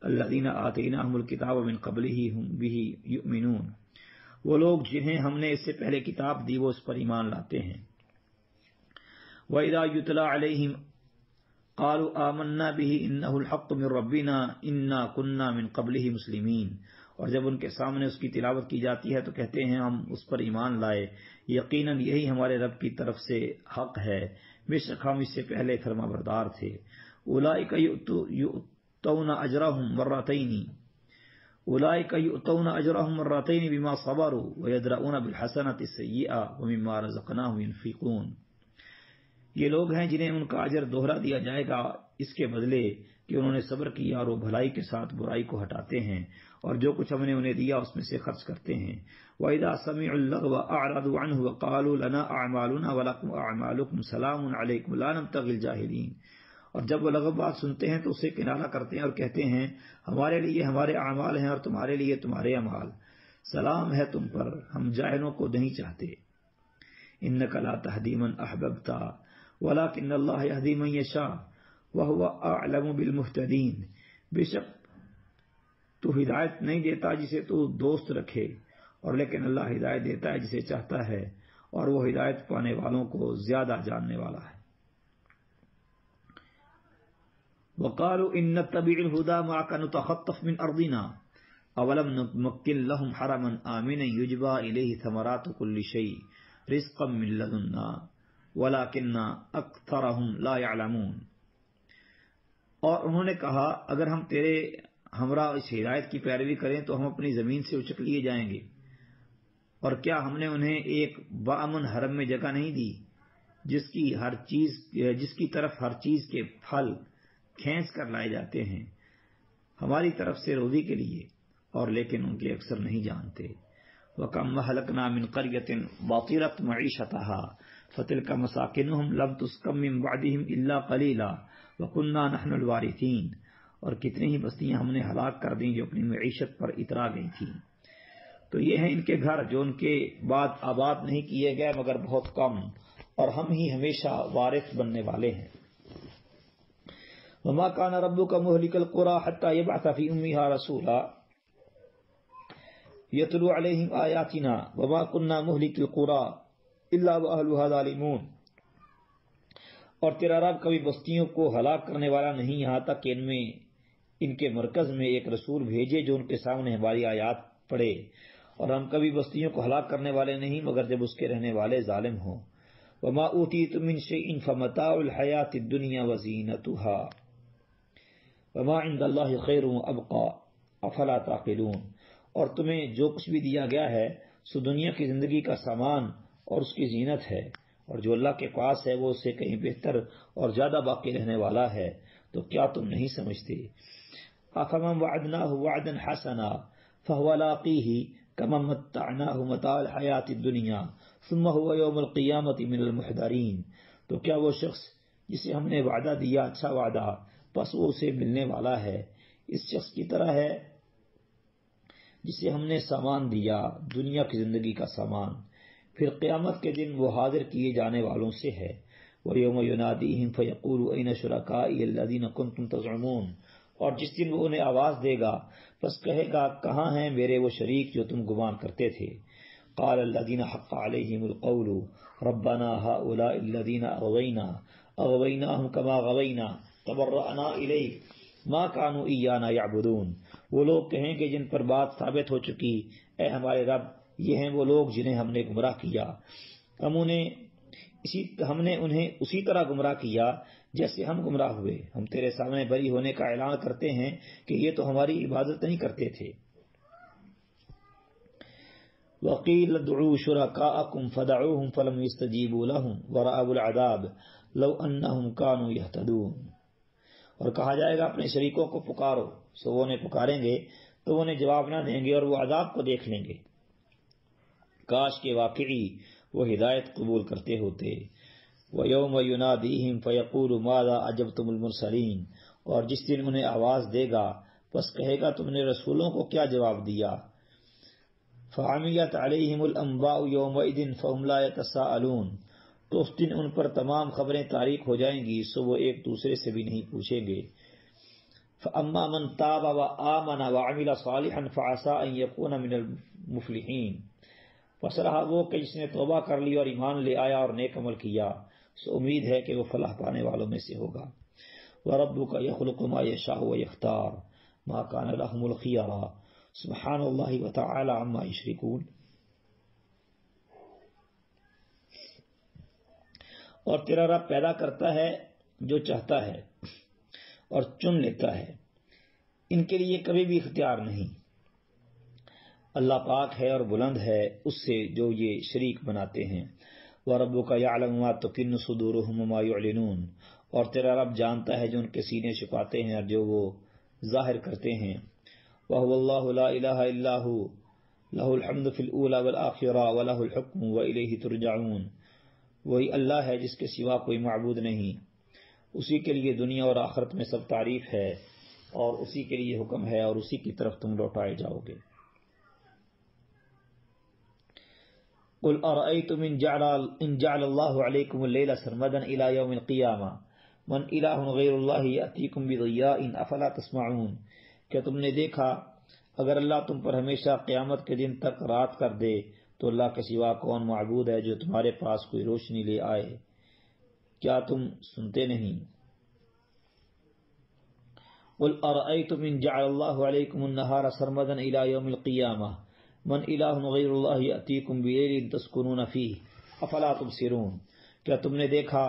الَّذِينَ آتَيْنَاهُمُ الْكِتَابَ مِنْ قَبْلِهِ هُمْ بِهِ يُؤْمِنُونَ، وہ لوگ جنہیں ہم نے اس سے پہلے کتاب دی وہ اس پر ایمان لاتے ہیں۔ وَإِذَا يُتْلَى عَلَيْهِمْ قَالُوا آمَنَّا بِهِ إِنَّهُ الْحَقُّ مِنْ رَبِّنَا إِنَّا كُنَّا مِنْ قَبْلِهِ مُسْلِمِينَ، اور جب ان کے سامنے اس کی تلاوت کی جاتی ہے تو کہتے ہیں ہم اس پر ایمان لائے، یقیناً یہی ہمارے رب کی طرف سے حق ہے، بے شک ہم اس سے پہلے فرما بردار تھے۔ أُولَئِكَ يُؤْتَوْنَ أَجْرَهُمْ مَرَّتَيْنِ بِمَا صَبَرُوا وَيَدْرَؤُونَ بِالْحَسَنَةِ السَّيِّئَةَ وَمِمَّا رَزَقْنَاهُمْ يُنْفِقُونَ۔ یہ لوگ ہیں جنہیں ان کا اجر دوہرا دیا جائے گا اس کے بدلے کہ انہوں نے صبر کیا اور وہ بھلائی کے ساتھ برائی کو ہٹاتے ہیں، اور جو کچھ ہم نے انہیں دیا اس میں سے خرچ کرتے ہیں۔ وَإِذَا سَمِعُوا اللَّغْوَ أَعْرَضُوا عَنْهُ وَقَالُوا لَنَا أَعْمَالُنَا وَلَكُمْ أَعْمَالُكُمْ سَلَامٌ عَلَيْكُمْ لَا نَبْتَغِي الْجَاهِلِينَ، اور جب وہ لغو بات سنتے ہیں تو اسے کنارہ کرتے ہیں اور کہتے ہیں ہمارے لیے ہمارے اعمال ہیں اور تمہارے لیے تمہارے اعمال، سلام ہے تم پر، ہم جاہلوں کو نہیں چاہتے۔ إِنَّكَ لَا تَهْدِي مَنْ أَحْبَبْتَ وَلَكِنَّ اللَّهَ يَهْدِي مَن يَشَاءُ وَهُوَ أَعْلَمُ بِالْمُهْتَدِينَ، بے شک تو ہدایت نہیں دیتا جسے تو دوست رکھے، اور لیکن اللہ ہدایت دیتا ہے جسے چاہتا ہے، اور وہ ہدایت پانے والوں کو زیادہ جاننے والا ہے۔ وَقَالُوا إِن نَّتَّبِعِ الْهُدَىٰ مَعَكَ نُتَخَطَّفْ مِنْ أَرْضِنَا أَوَلَمْ نُمَكِّن لَّهُمْ حَرَمًا آمِنًا يُجْبَىٰ إِلَيْهِ ثَمَرَاتُ كُلِّ شَيْءٍ رِزْقًا مِّن لَّدُنَّا وَلَٰكِنَّ أَكْثَرَهُمْ لَا يَعْلَمُونَ، اور انہوں نے کہا اگر ہم تیرے ہمراہ اس ہدایت کی پیروی کریں تو ہم اپنی زمین سے اچک لیے جائیں گے، اور کیا ہم نے انہیں ایک بامن حرم میں جگہ نہیں دی جس کی طرف ہر چیز کے پھل کھینچ کر لائے جاتے ہیں ہماری طرف سے روزی کے لیے، اور لیکن ان کے اکثر نہیں جانتے۔ وَكَمْ أَهْلَكْنَا مِنْ قَرْيَةٍ بَطِرَتْ مَعِيشَتَهَا فَتِلْكَ مَسَاكِنُهُمْ لَمْ تُسْكَن مِّن بَعْدِهِمْ إِلَّا قَلِيلًا وَكُنَّا نَحْنُ الْوَارِثِينَ، اور کتنی ہی بستیاں ہم نے ہلاک کر دیں جو اپنی معیشت پر اترا گئی تھیں، تو یہ ہیں ان کے گھر جو ان کے بعد آباد نہیں کیے گئے مگر بہت کم، اور ہم ہی ہمیشہ وارث بننے والے ہیں۔ وَمَا كَانَ رَبُّكَ مُهْلِكَ الْقُرَىٰ حَتَّىٰ يَبْعَثَ فِي أُمِّهَا رَسُولًا يَتْلُو عَلَيْهِمْ آيَاتِنَا وَمَا كُنَّا مُهْلِكِي الْقُرَىٰ إِلَّا وَأَهْلُهَا ظَالِمُونَ، اور تیرا رب کبھی بستیوں کو ہلاک کرنے والا نہیں یہاں تک کہ ان کے مرکز میں ایک رسول بھیجے جو ان کے سامنے ہماری آیات پڑھے، اور ہم کبھی بستیوں کو ہلاک کرنے والے نہیں مگر جب اس کے رہنے والے ظالم ہوں۔ وَمَا أُوتِيتُم مِّن شَيْءٍ فَمَتَاعُ الْحَيَاةِ الدُّنْيَا وَزِينَتُهَا وَمَا عِندَ اللَّهِ خَيْرٌ وَأَبْقَىٰ أَفَلَا تَعْقِلُونَ، اور تمہیں جو کچھ بھی دیا گیا ہے سو دنیا کی زندگی کا سامان اور اس کی زینت ہے، اور جو اللہ کے پاس ہے وہ اس سے کہیں بہتر اور زیادہ باقی رہنے والا ہے، تو کیا تم نہیں سمجھتے؟ افمن وعدناہ وعدا حسنا فهو لاقیہ کمن متعناہ متاع الحیات الدنیا ثم هو یوم القیامۃ من المحضرین، تو کیا وہ شخص جسے ہم نے وعدہ دیا اچھا وعدہ پس وہ اسے ملنے والا ہے، اس شخص کی طرح ہے جسے ہم نے سامان دیا دنیا کی زندگی کا سامان، پھر قیامت کے دن وہ حاضر کیے جانے والوں سے ہے۔ وَيَوْمَ يُنَادِيهِمْ فَيَقُولُ أَيْنَ شُرَكَائِيَ الَّذِينَ كُنتُمْ تَزْعُمُونَ، اور جس دن وہ انہیں آواز دے گا پس کہے گا کہاں ہیں میرے وہ شریک جو تم گمان کرتے تھے۔ قال الذين حق عليهم القول ربنا هؤلاء الذين أغويناهم كما غوينا تبرأنا إليك ما كانوا إيانا يعبدون، وہ لوگ کہیں کہ جن پر بات ثابت ہو چکی، اے ہمارے رب یہ ہیں وہ لوگ جنہیں ہم نے گمراہ کیا، ہم نے انہیں اسی طرح گمراہ کیا جیسے ہم گمراہ ہوئے، ہم تیرے سامنے بری ہونے کا اعلان کرتے ہیں کہ یہ تو ہماری عبادت نہیں کرتے تھے۔ وَقِيلَ ادْعُوا شُرَكَاءَكُمْ فَدَعُوهُمْ فَلَمْ يَسْتَجِيبُوا لَهُمْ وَرَأَوُا الْعَذَابَ لَوْ أَنَّهُمْ كَانُوا يَهْتَدُونَ، اور کہا جائے گا اپنے شریکوں کو پکارو، سو وہ انہیں پکاریں گے تو وہ انہیں جواب نہ دیں گے اور وہ عذاب کو دیکھ لیں گے، کاش کہ واقعی وہ ہدایت قبول کرتے ہوتے۔ وَيَوْمَ يُنَادِيهِمْ فَيَقُولُ مَاذَا أَجَبْتُمُ الْمُرْسَلِينَ، اور جس دن انہیں آواز دے گا پس کہے گا تم نے رسولوں کو کیا جواب دیا۔ فَعَمِيَتْ عَلَيْهِمُ الْأَنْبَاءُ يَوْمَئِذٍ فَهُمْ لَا يَتَسَاءَلُونَ، تو اس دن ان پر تمام خبریں تاریک ہو جائیں گی سو وہ ایک دوسرے سے بھی نہیں پوچھیں گے۔ فَأَمَّا مَنْ تَابَ وَآمَنَ وَعَمِلَ صَالِحًا فَعَسَىٰ أَن يَكُونَ مِنَ الْمُفْلِحِينَ، پس رہا وہ کہ جس نے توبہ کر لی اور ایمان لے آیا اور نیک عمل کیا، سو امید ہے کہ وہ فلاح پانے والوں میں سے ہوگا۔ وَرَبُّكَ يَخْلُقُ مَا يَشَاءُ وَيَخْتَارُ مَا كَانَ لَهُمُ الْخِيَرَةُ سبحان اللہ وتعالی عما یشرکون۔ اور تیرا رب پیدا کرتا ہے جو چاہتا ہے اور چن لیتا ہے، ان کے لیے کبھی بھی اختیار نہیں۔ اللہ پاک ہے اور بلند ہے اس سے جو یہ شریک بناتے ہیں۔ وَرَبُّكَ يَعْلَمُ مَا تُكِنُّ صُدُورُهُمْ وَمَا يُعْلِنُونَ، اور تیرا رب جانتا ہے جو ان کے سینے چھپاتے ہیں اور جو وہ ظاہر کرتے ہیں۔ وَهُوَ اللَّهُ لَا إِلَٰهَ إِلَّا هُوَ لَهُ الْحَمْدُ فِي الْأُولَىٰ وَالْآخِرَةِ وَلَهُ الْحُكْمُ وَإِلَيْهِ تُرْجَعُونَ، وہی اللہ ہے جس کے سوا کوئی معبود نہیں، اسی کے لیے دنیا اور آخرت میں سب تعریف ہے اور اسی کے لیے حکم ہے اور اسی کی طرف تم لوٹائے جاؤ گے۔ قُلْ أَرَأَيْتُمْ إِنْ جَعَلَ اللَّهُ عَلَيْكُمُ اللَّيْلَ سَرْمَدًا إِلَىٰ يَوْمِ الْقِيَامَةِ مَنْ إِلَٰهٌ غَيْرُ اللَّهِ يَأْتِيكُمْ بِضِيَاءٍ أَفَلَا تَسْمَعُونَ، کیا تم نے دیکھا اگر اللہ تم پر ہمیشہ قیامت کے دن تک رات کر دے تو اللہ کے سوا کون معبود ہے جو تمہارے پاس کوئی روشنی لے آئے، کیا تم سنتے نہیں؟ قُلْ أَرَأَيْتُمْ إِنْ جَعَلَ اللَّهُ عَلَيْكُمُ النَّهَارَ سَرْمَدًا إِلَىٰ يَوْمِ الْقِيَامَةِ مَنْ إِلَٰهٌ غَيْرُ اللَّهِ يَأْتِيكُمْ بِلَيْلٍ تَسْكُنُونَ فِيهِ أَفَلَا تُبْصِرُونَ، کیا تم نے دیکھا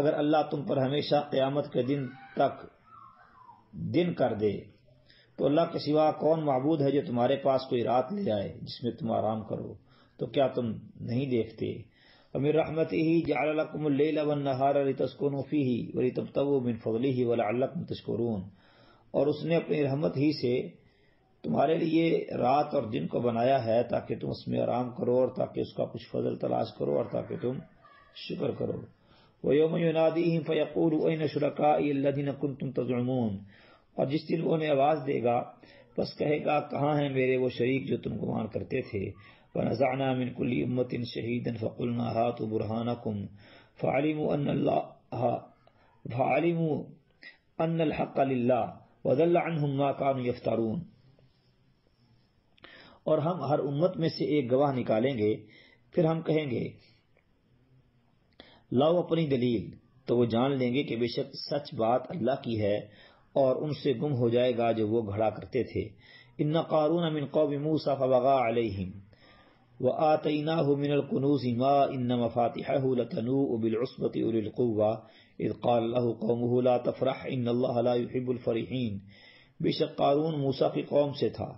اگر اللہ تم پر ہمیشہ قیامت کے دن تک دن کر دے تو اللہ کے سوا کون معبود ہے جو تمہارے پاس کوئی رات لے آئے جس میں تم آرام کرو، تو کیا تم نہیں دیکھتے؟ وَمِن رَحْمَتِهِ جَعَلَ لَكُمُ اللَّيْلَ وَالنَّهَارَ لِتَسْكُنُوا فِيهِ وَلِتَبْتَغُوا مِن فَضْلِهِ وَلَعَلَّكُمْ تَشْكُرُونَ، اور اس نے اپنی رحمت ہی سے تمہارے لیے رات اور دن کو بنایا ہے تاکہ تم اس میں آرام کرو اور تاکہ اس کا کچھ فضل تلاش کرو اور تاکہ تم شکر کرو۔ وَيَوْمَ يُنَادِيهِمْ فَيَقُولُ أَيْنَ شُرَكَائِيَ الَّذِينَ كُنتُمْ تَزْعُمُونَ، اور جس دن وہ انہیں آواز دے گا پس کہے گا کہاں ہیں میرے وہ شریک جو تم گمان کرتے تھے۔ وَنَزَعْنَا مِن كُلِّ أُمَّةٍ شَهِيدًا فَقُلْنَا هَاتُوا بُرْهَانَكُمْ فَعَلِمُوا أَنَّ الْحَقَّ لِلَّهِ وَضَلَّ عَنْهُمْ مَا كَانُوا يَفْتَرُونَ، اور ہم ہر امت میں سے ایک گواہ نکالیں گے، پھر ہم کہیں گے لاؤ اپنی دلیل، تو وہ جان لیں گے کہ بے شک سچ بات اللہ کی ہے اور ان سے گم ہو جائے گا جو وہ گھڑا کرتے تھے۔ ان قارون من قوم موسیٰ فبغى علیہم وآتیناہ من الکنوز ما ان مفاتحہ لتنوء بالعصبۃ اولی القوہ اذ قال له قومہ لا تفرح ان اللہ لا يحب الفرحین، بے شک قارون موسیٰ کی قوم سے تھا،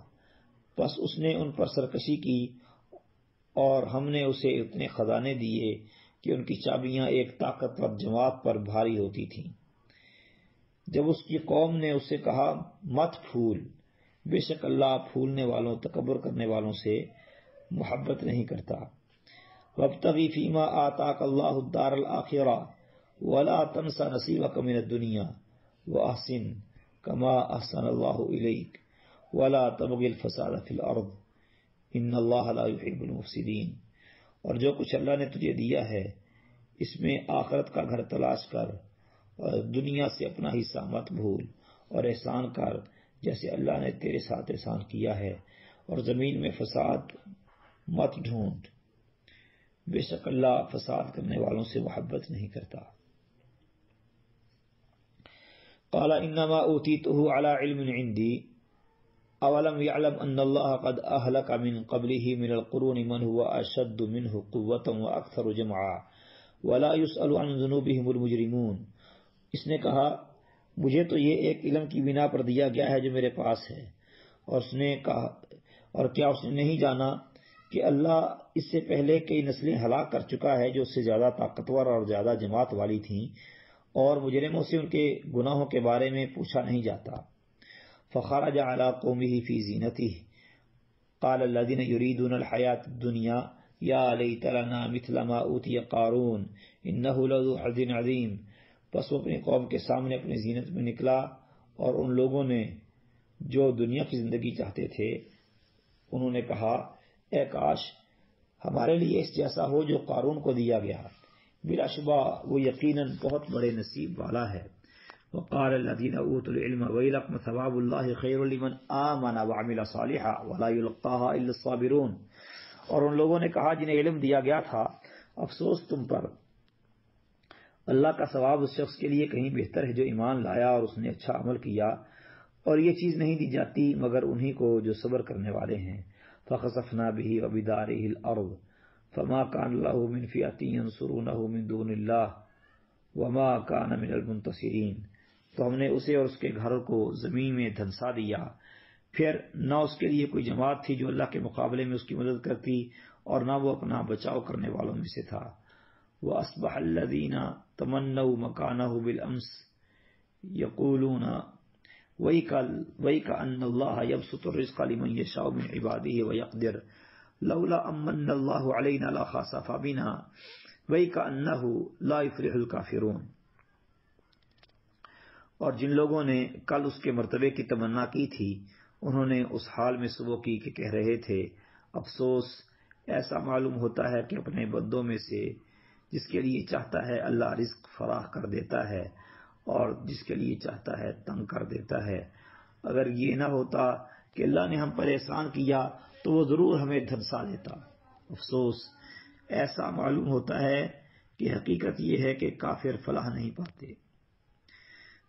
پس اس نے ان پر سرکشی کی اور ہم نے اسے اتنے خزانے دیے کہ ان کی چابیاں ایک طاقتور جماعت پر بھاری ہوتی تھیں۔ جب اس کی قوم نے اسے کہا مت پھول، بے شک اللہ پھولنے والوں، تکبر کرنے والوں سے محبت نہیں کرتا۔ وابتغی فیما آتاک اللہ الدار الآخرہ ولا تنس نصیبک من الدنیا واحسن کما احسن اللہ الیک ولا تبغ الفساد فی الارض ان اللہ لا يحب المفسدین۔ اور جو کچھ اللہ نے تجھے دیا ہے اس میں آخرت کا گھر تلاش کر اور دنیا سے اپنا حصہ مت بھول، اور احسان کر جیسے اللہ نے تیرے ساتھ احسان کیا ہے، اور زمین میں فساد مت ڈھونڈ، بے شک اللہ فساد کرنے والوں سے محبت نہیں کرتا۔ قال انما اوتیتہ علی علم عندی اولم يعلم ان اللہ قد اہلک من قبلہ من القرون من هو اشد منہ قوة واکثر جمعا ولا يسأل عن ذنوبهم المجرمون۔ اس نے کہا مجھے تو یہ ایک علم کی بنا پر دیا گیا ہے جو میرے پاس ہے، اور اس نے کہا اور کیا اس نے نہیں جانا کہ اللہ اس سے پہلے کئی نسلیں ہلاک کر چکا ہے جو اس سے زیادہ طاقتور اور زیادہ جماعت والی تھیں، اور مجرموں سے ان کے گناہوں کے بارے میں پوچھا نہیں جاتا۔ فخرج علی قومہ فی زینتہ قال الذین یریدون الحیاۃ الدنیا یا لیت لنا مثل ما اوتی قارون انہ لذو حظ عظیم۔ پس وہ اپنی قوم کے سامنے اپنی زینت میں نکلا، اور ان لوگوں نے جو دنیا کی زندگی چاہتے تھے انہوں نے کہا اے کاش ہمارے لیے اس جیسا ہو جو قارون کو دیا گیا، بلا شبہ وہ یقیناً بہت بڑے نصیب والا ہے۔ وقال الذین اوتوا العلم ویلکم ثواب اللہ خیر لمن آمن وعمل صالحا ولا یلقاها الا الصابرون۔ اور ان لوگوں نے کہا جنہیں علم دیا گیا تھا افسوس تم پر، اللہ کا ثواب اس شخص کے لیے کہیں بہتر ہے جو ایمان لایا اور اس نے اچھا عمل کیا، اور یہ چیز نہیں دی جاتی مگر انہی کو جو صبر کرنے والے ہیں۔ فخسفنا به وبداره الارض فما كان له من فئة ينصرونه من دون الله وما كان من المنتصرین۔ تو ہم نے اسے اور اس کے گھر کو زمین میں دھنسا دیا، پھر نہ اس کے لیے کوئی جماعت تھی جو اللہ کے مقابلے میں اس کی مدد کرتی، اور نہ وہ اپنا بچاؤ کرنے والوں میں سے تھا۔ وَأَصْبَحَ الَّذِينَ تَمَنَّوْا مَكَانَهُ بِالْأَمْسِ يَقُولُونَ وَيْكَأَنَّ اللَّهَ يَبْسُطُ الرِّزْقَ لِمَن يَشَاءُ مِنْ عِبَادِهِ وَيَقْدِرُ لَوْلَا أَمَّنَّ اللَّهُ عَلَيْنَا لَخَسَفَ بِنَا وَيْكَأَنَّهُ لَا يُفْلِحُ الْكَافِرُونَ۔ اور جن لوگوں نے کل اس کے مرتبے کی تمنا کی تھی انہوں نے اس حال میں صبح کی کہ کہہ رہے تھے افسوس، ایسا معلوم ہوتا ہے کہ اپنے بندوں میں سے جس کے لیے چاہتا ہے اللہ رزق فراخ کر دیتا ہے اور جس کے لیے چاہتا ہے تنگ کر دیتا ہے۔ اگر یہ نہ ہوتا کہ اللہ نے ہم پر احسان کیا تو وہ ضرور ہمیں دھنسا دیتا۔ افسوس، ایسا معلوم ہوتا ہے کہ حقیقت یہ ہے کہ کافر فلاح نہیں پاتے۔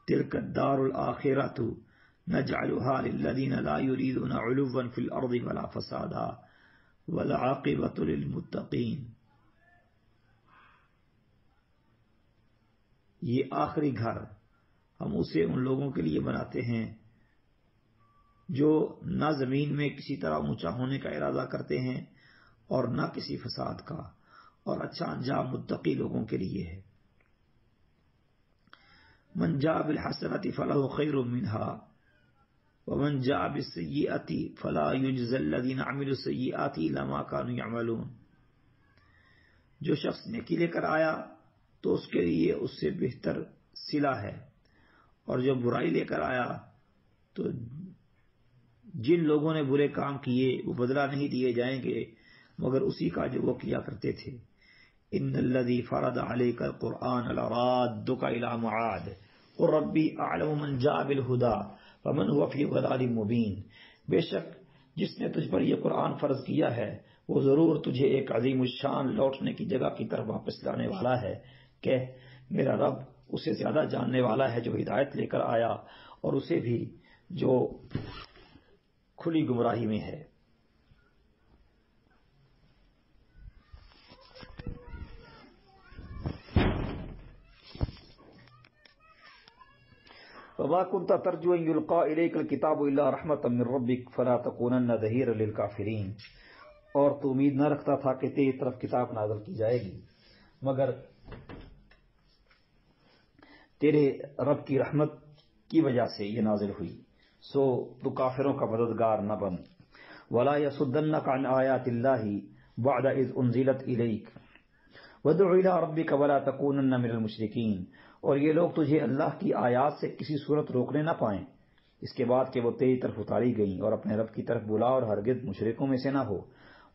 تلک الدار الآخرۃ نجعلها للذین لا یریدون علوا فی الارض ولا فسادا والعاقبۃ للمتقین۔ یہ آخری گھر ہم اسے ان لوگوں کے لیے بناتے ہیں جو نہ زمین میں کسی طرح اونچا ہونے کا ارادہ کرتے ہیں اور نہ کسی فساد کا، اور اچھا انجام متقی لوگوں کے لیے ہے۔ من جاء بالحسنۃ فلہ خیر منها ومن جاء بالسیئۃ فلا یجزی الذین عملوا السیئات الا ما كانوا یعملون۔ جو شخص نیکی لے کر آیا تو اس کے لیے اس سے بہتر صلہ ہے، اور جو برائی لے کر آیا تو جن لوگوں نے برے کام کیے وہ بدلہ نہیں دیے جائیں گے مگر اسی کا جو وہ کیا کرتے تھے۔ ان الذی فرض علیک القرآن لرادک الی معاد قل ربی اعلم من جاء بالہدی ومن هو فی ضلال مبین۔ بے شک جس نے تجھ پر یہ قرآن فرض کیا ہے وہ ضرور تجھے ایک عظیم الشان لوٹنے کی جگہ کی طرف واپس لانے والا ہے۔ کہ میرا رب اسے زیادہ جاننے والا ہے جو ہدایت لے کر آیا اور اسے بھی جو کھلی گمراہی میں ہے۔ وما كنت ترجو ان يلقى اليك الكتاب الا رحمة من ربك فلا تكونن ظهيرا للكافرين۔ اور تو امید نہ رکھتا تھا کہ تیری طرف کتاب نازل کی جائے گی مگر تیرے رب کی رحمت کی وجہ سے یہ نازل ہوئی، سو تو کافروں کا مددگار نہ بن۔ ولا يصدنك عن آیات اللہ بعد اذ انزلت الیک وادع الی ربک ولا تکونن من المشرکین، اور یہ لوگ تجھے اللہ کی آیات سے کسی صورت روکنے نہ پائیں اس کے بعد کہ وہ تیری طرف اتاری گئیں، اور اپنے رب کی طرف بلا اور ہرگز مشرکوں میں سے نہ ہو۔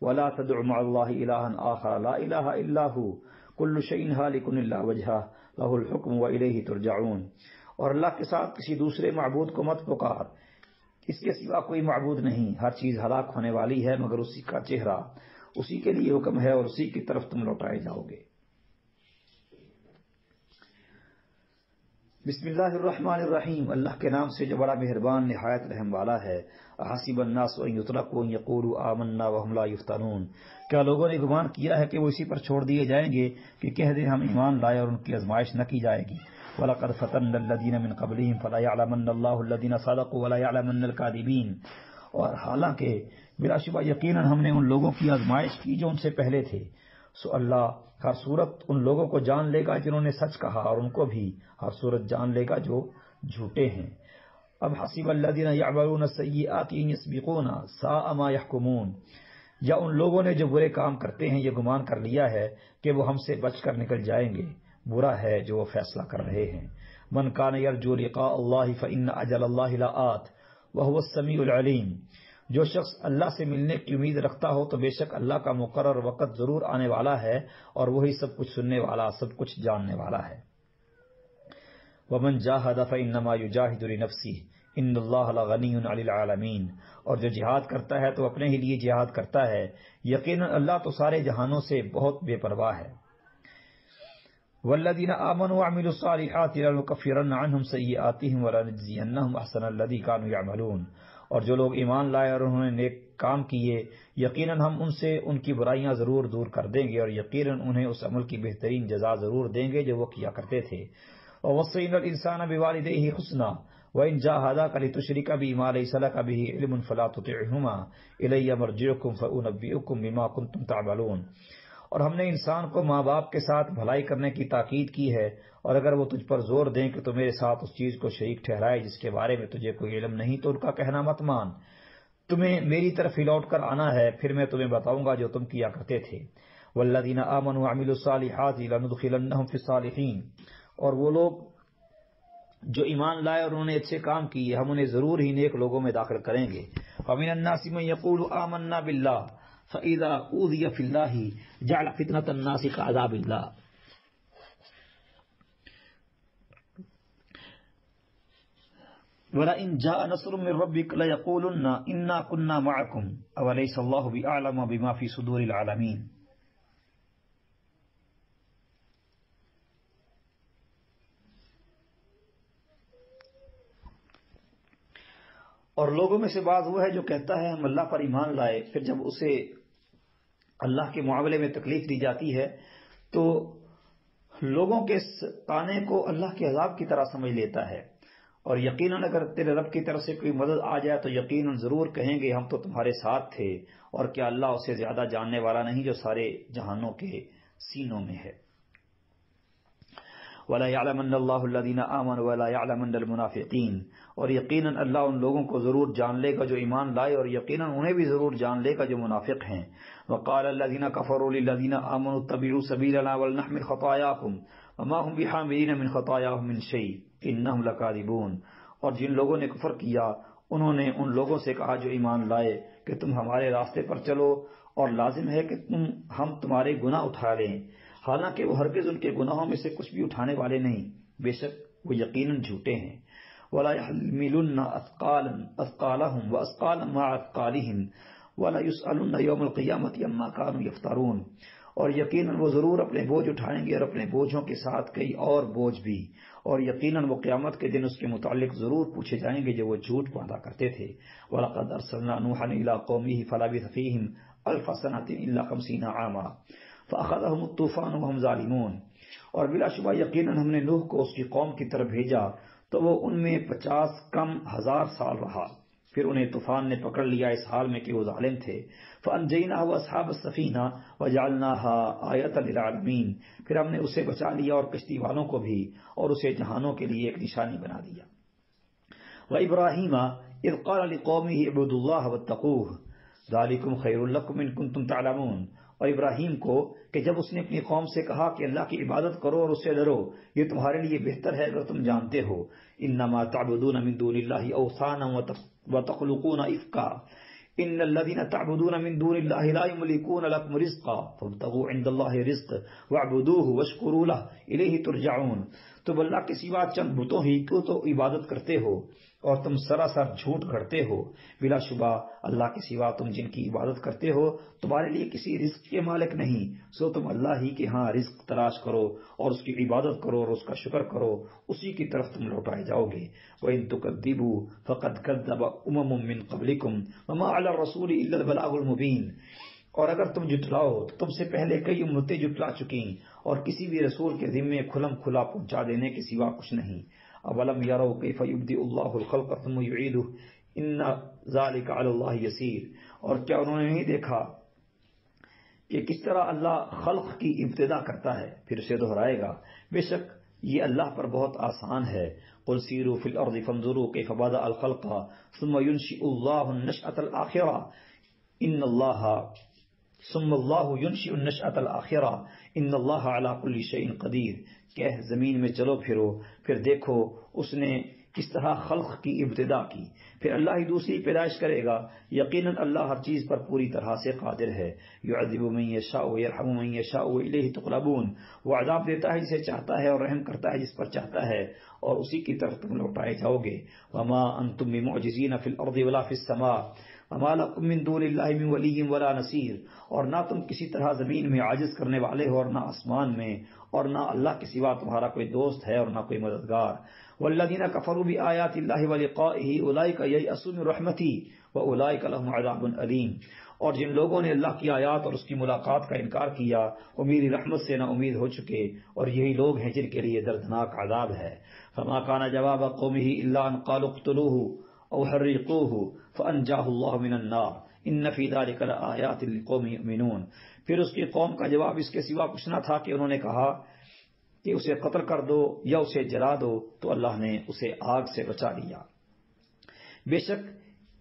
ولا تدع مع اللہ الہا آخر لا الہ الا ہو کل شیء ہالک الا وجہہ لہ الحکم والیہ ترجعون، اور اللہ کے ساتھ کسی دوسرے معبود کو مت پکار، اس کے سوا کوئی معبود نہیں، ہر چیز ہلاک ہونے والی ہے مگر اسی کا چہرہ، اسی کے لیے حکم ہے اور اسی کی طرف تم لوٹائے جاؤ گے۔ بسم اللہ الرحمن الرحیم، اللہ کے نام سے جو بڑا مہربان نہایت رحم والا ہے۔ احسب الناس ان یترکوا ان یقولوا آمنا وهم لا یفتنون، کیا لوگوں نے گمان کیا ہے کہ وہ اسی پر چھوڑ دیے جائیں گے کہ کہہ دیں ہم ایمان لائے اور ان کی آزمائش نہ کی جائے گی۔ وَلَقَدْ فَتَنَّا الَّذِينَ مِن قَبْلِهِمْ فَلَا يَعْلَمَنَّ اللَّهُ الَّذِينَ صَدَقُوا وَلَا يَعْلَمَنَّ الْكَاذِبِينَ، اور حالانکہ بلا شبہ یقیناً ہم نے ان لوگوں کی آزمائش کی جو ان سے پہلے تھے، سو اللہ ہر صورت ان لوگوں کو جان لے گا جنہوں نے سچ کہا، اور ان کو بھی ہر صورت جان لے گا جو جھوٹے ہیں۔ اب حسب الذین یعملون السیئات ان یسبقونا ساء ما یحکمون، یا ان لوگوں نے جو برے کام کرتے ہیں یہ گمان کر لیا ہے کہ وہ ہم سے بچ کر نکل جائیں گے، برا ہے جو وہ فیصلہ کر رہے ہیں۔ من کان یرجو لقاء اللہ فإن اجل اللہ لآت وہو السمیع العلیم، جو شخص اللہ سے ملنے کی امید رکھتا ہو تو بے شک اللہ کا مقرر وقت ضرور آنے والا ہے، اور وہی سب کچھ سننے والا، سب کچھ جاننے والا ہے۔ ومن جاہد فإنما یجاہد لنفسہ ان اللہ لغنی عن العالمین، اور جو جہاد کرتا ہے تو اپنے ہی لیے جہاد کرتا ہے، یقیناً اللہ تو سارے جہانوں سے بہت بے پرواہ ہے۔ والذین آمنوا وعملوا الصالحات لنکفرن عنہم سیئاتہم ولنجزینہم احسن الذی کانوا یعملون، اور جو لوگ ایمان لائے اور انہوں نے نیک کام کیے، یقیناً ہم ان سے ان کی برائیاں ضرور دور کر دیں گے، اور یقیناً انہیں اس عمل کی بہترین جزا ضرور دیں گے جو وہ کیا کرتے تھے۔ ووصینا الانسان بوالدیہ حسنا وان جاہداک لتشرک بی ما لیس لک بہ علم فلا تطعہما الی مرجعکم فانبئکم بما کنتم تعملون، اور ہم نے انسان کو ماں باپ کے ساتھ بھلائی کرنے کی تاکید کی ہے، اور اگر وہ تجھ پر زور دیں کہ تو میرے ساتھ اس چیز کو شریک ٹھہرائے جس کے بارے میں تجھے کوئی علم نہیں تو ان کا کہنا مت مان، تمہیں میری طرف ہی لوٹ کر آنا ہے، پھر میں تمہیں بتاؤں گا جو تم کیا کرتے تھے۔ والذین آمنوا وعملوا الصالحات لندخلنہم فی الصالحین، اور وہ لوگ جو ایمان لائے اور انہوں نے اچھے کام کیے ہم انہیں ضرور ہی نیک لوگوں میں داخل کریں گے۔ ومن الناس من یقول آمنا باللہ فإذا اوذی فی اللہ جعل فتنة الناس كعذاب اللہ، وَلَئِن جَاءَ نَصْرٌ مِّن رَّبِّكَ لَيَقُولُنَّ إِنَّا كُنَّا مَعَكُمْ أَوَلَيْسَ اللَّهُ بِأَعْلَمَ بِمَا فِي صُدُورِ الْعَالَمِينَ۔ اور لوگوں میں سے بعض وہ ہے جو کہتا ہے ہم اللہ پر ایمان لائے، پھر جب اسے اللہ کے معاملے میں تکلیف دی جاتی ہے تو لوگوں کے تانے کو اللہ کے عذاب کی طرح سمجھ لیتا ہے، اور یقیناً اگر تیرے رب کی طرف سے کوئی مدد آ جائے تو یقیناً ضرور کہیں گے ہم تو تمہارے ساتھ تھے، اور کیا اللہ اسے زیادہ جاننے والا نہیں جو سارے جہانوں کے سینوں میں ہے۔ وَلَا يَعْلَمَنَّ اللَّهُ الَّذِينَ آمَنُوا وَلَا يَعْلَمَنَّ الْمُنَافِقِينَ، اور یقیناً اللہ ان لوگوں کو ضرور جان لے گا جو ایمان لائے، اور یقیناً انہیں بھی ضرور جان لے گا جو منافق ہیں۔ وَقَالَ الَّذِينَ كَفَرُوا لِلَّذِينَ آمَنُوا اتَّبِعُوا سَبِيلَنَا وَلْنَحْمِلْ خَطَايَاكُمْ وَمَا هُمْ بِحَامِلِينَ مِنْ خَطَايَاهُمْ مِنْ شَيْءٍ إِنَّهُمْ لَكَاذِبُونَ، اور جن لوگوں نے کفر کیا انہوں نے ان لوگوں سے کہا جو ایمان لائے کہ تم ہمارے راستے پر چلو، اور لازم ہے کہ ہم تمہارے گناہ اٹھا لیں، حالانکہ وہ ہرگز ان کے گناہوں میں سے کچھ بھی اٹھانے والے نہیں، بے شک وہ یقیناً جھوٹے ہیں۔ وَلَا يَحْمِلُنَّ أَثْقَالَهُمْ وَأَثْقَالًا مَعَ أَثْقَالِهِمْ وَلَا يُسْأَلُنَّ يَوْمَ الْقِيَامَةِ عَمَّا كَانُوا يَفْتَرُونَ، اور یقیناً وہ ضرور اپنے بوجھ اٹھائیں گے اور اپنے بوجھوں کے ساتھ کئی اور بوجھ بھی، اور یقیناً وہ قیامت کے دن اس کے متعلق ضرور پوچھے جائیں گے جو وہ جھوٹ باندھا کرتے تھے۔ وَلَقَدْ أَرْسَلْنَا نُوحًا إِلَىٰ قَوْمِهِ فَلَبِثَ فِيهِمْ أَلْفَ سَنَةٍ إِلَّا 50 عَامًا فَأَخَذَهُمُ الطُّوفَانُ وَهُمْ ظَالِمُونَ، اور بلا شبہ یقیناً ہم نے نوح کو اس کی قوم کی طرف بھیجا تو وہ ان میں 50 کم ہزار سال رہا، پھر انہیں طوفان نے پکڑ لیا اس حال میں کہ وہ ظالم تھے. فَأَنْجَيْنَاهُ وَأَصْحَابَ السَّفِينَةِ وَجَعَلْنَاهَا آیَةً لِلْعَالَمِينَ. پھر ہم نے اسے بچا لیا اور کشتی والوں کو بھی، اور اسے جہانوں کے لیے ایک نشانی بنا دیا. وَإِبْرَاهِيمَ إِذْ قَالَ لِقَوْمِهِ اعْبُدُوا اللَّهَ وَاتَّقُوهُ ذَلِكُمْ خَيْرٌ لَكُمْ إِن كُنتُمْ تَعْلَمُونَ. اور ابراہیم کو کہ جب اس نے اپنی قوم سے کہا کہ اللہ کی عبادت کرو اور اس سے ڈرو، یہ تمہارے لیے بہتر ہے اگر تم جانتے ہو. انما تعبدون من دون اللہ اوثانا وتخلقون افکا ان الذين تعبدون من دون اللہ لا يملكون لكم رزقا فابتغوا عند اللہ رزق واعبدوه واشکروا له الیہ ترجعون. تم اللہ کے سوا چند بتوں ہی کو تو عبادت کرتے ہو اور تم سراسر جھوٹ گھڑتے ہو. بلا شبہ اللہ کے سوا تم جن کی عبادت کرتے ہو تمہارے لیے کسی رزق کے مالک نہیں، سو تم اللہ ہی کے ہاں رزق تلاش کرو اور اس کی عبادت کرو اور اس کا شکر کرو، اسی کی طرف تم لوٹائے جاؤ گے. وَإِن تُكَذِّبُوا فَقَدْ كَذَّبَ أُمَمٌ مِّن قَبْلِكُمْ وَمَا عَلَى الرَّسُولِ إِلَّا الْبَلَاغُ الْمُبِينُ. اور اگر تم جھٹلاؤ تو تم سے پہلے کئی امتیں جھٹلا چکیں اور کسی بھی رسول کے ذمے کھلم کھلا پہنچا دینے کے سوا کچھ نہیں. اولم یروا کیف یبدئ اللہ الخلق ثم یعیدہ ان ذلک علی اللہ یسیر. اور کیا انہوں نے نہیں دیکھا کہ کس طرح اللہ خلق کی ابتدا کرتا ہے پھر اسے دہرائے گا؟ بے شک یہ اللہ پر بہت آسان ہے. قل سیروا فی الارض فانظروا کیف بدأ الخلق ثم ينشئ اللہ النشأة الآخرة ان اللہ ينشئ النشأة الآخرة ان اللہ علی کل شیء قدیر. کہہ زمین میں چلو پھرو پھر دیکھو اس نے کس طرح خلق کی ابتدا کی، پھر اللہ ہی دوسری پیدائش کرے گا. یقیناً اللہ ہر چیز پر پوری طرح سے قادر ہے. یعذب من یشاء ویرحم من یشاء والیہ تقلبون. وہ عذاب دیتا ہے جسے چاہتا ہے اور رحم کرتا ہے جس پر چاہتا ہے اور اسی کی طرف تم لوٹائے جاؤ گے. وما انتم بمعجزین فی الارض ولا فی السماء وما لکم من دون اللہ من ولی ولا نصیر. اور نہ تم کسی طرح زمین میں عاجز کرنے والے ہو اور نہ آسمان میں، اور نہ اللہ کے سوا تمہارا کوئی دوست ہے اور نہ کوئی مددگار. والذین کفروا بآیات اللہ ولقائہ اولئک یئسوا من رحمتی واولئک لهم عذاب علیم. اور جن لوگوں نے اللہ کی آیات اور اس کی ملاقات کا انکار کیا وہ میری رحمت سے نا امید ہو چکے، اور یہی لوگ ہیں جن کے لیے دردناک عذاب ہے. فما کان جواب قومہ الا ان قالوا اقتلوه او حرقوه فانجاه اللہ من النار ان فی ذلک لآیات لقوم یؤمنون. پھر اس کی قوم کا جواب اس کے سوا کچھ نہ تھا کہ انہوں نے کہا کہ اسے قتل کر دو یا اسے جلا دو، تو اللہ نے اسے آگ سے بچا لیا. بے شک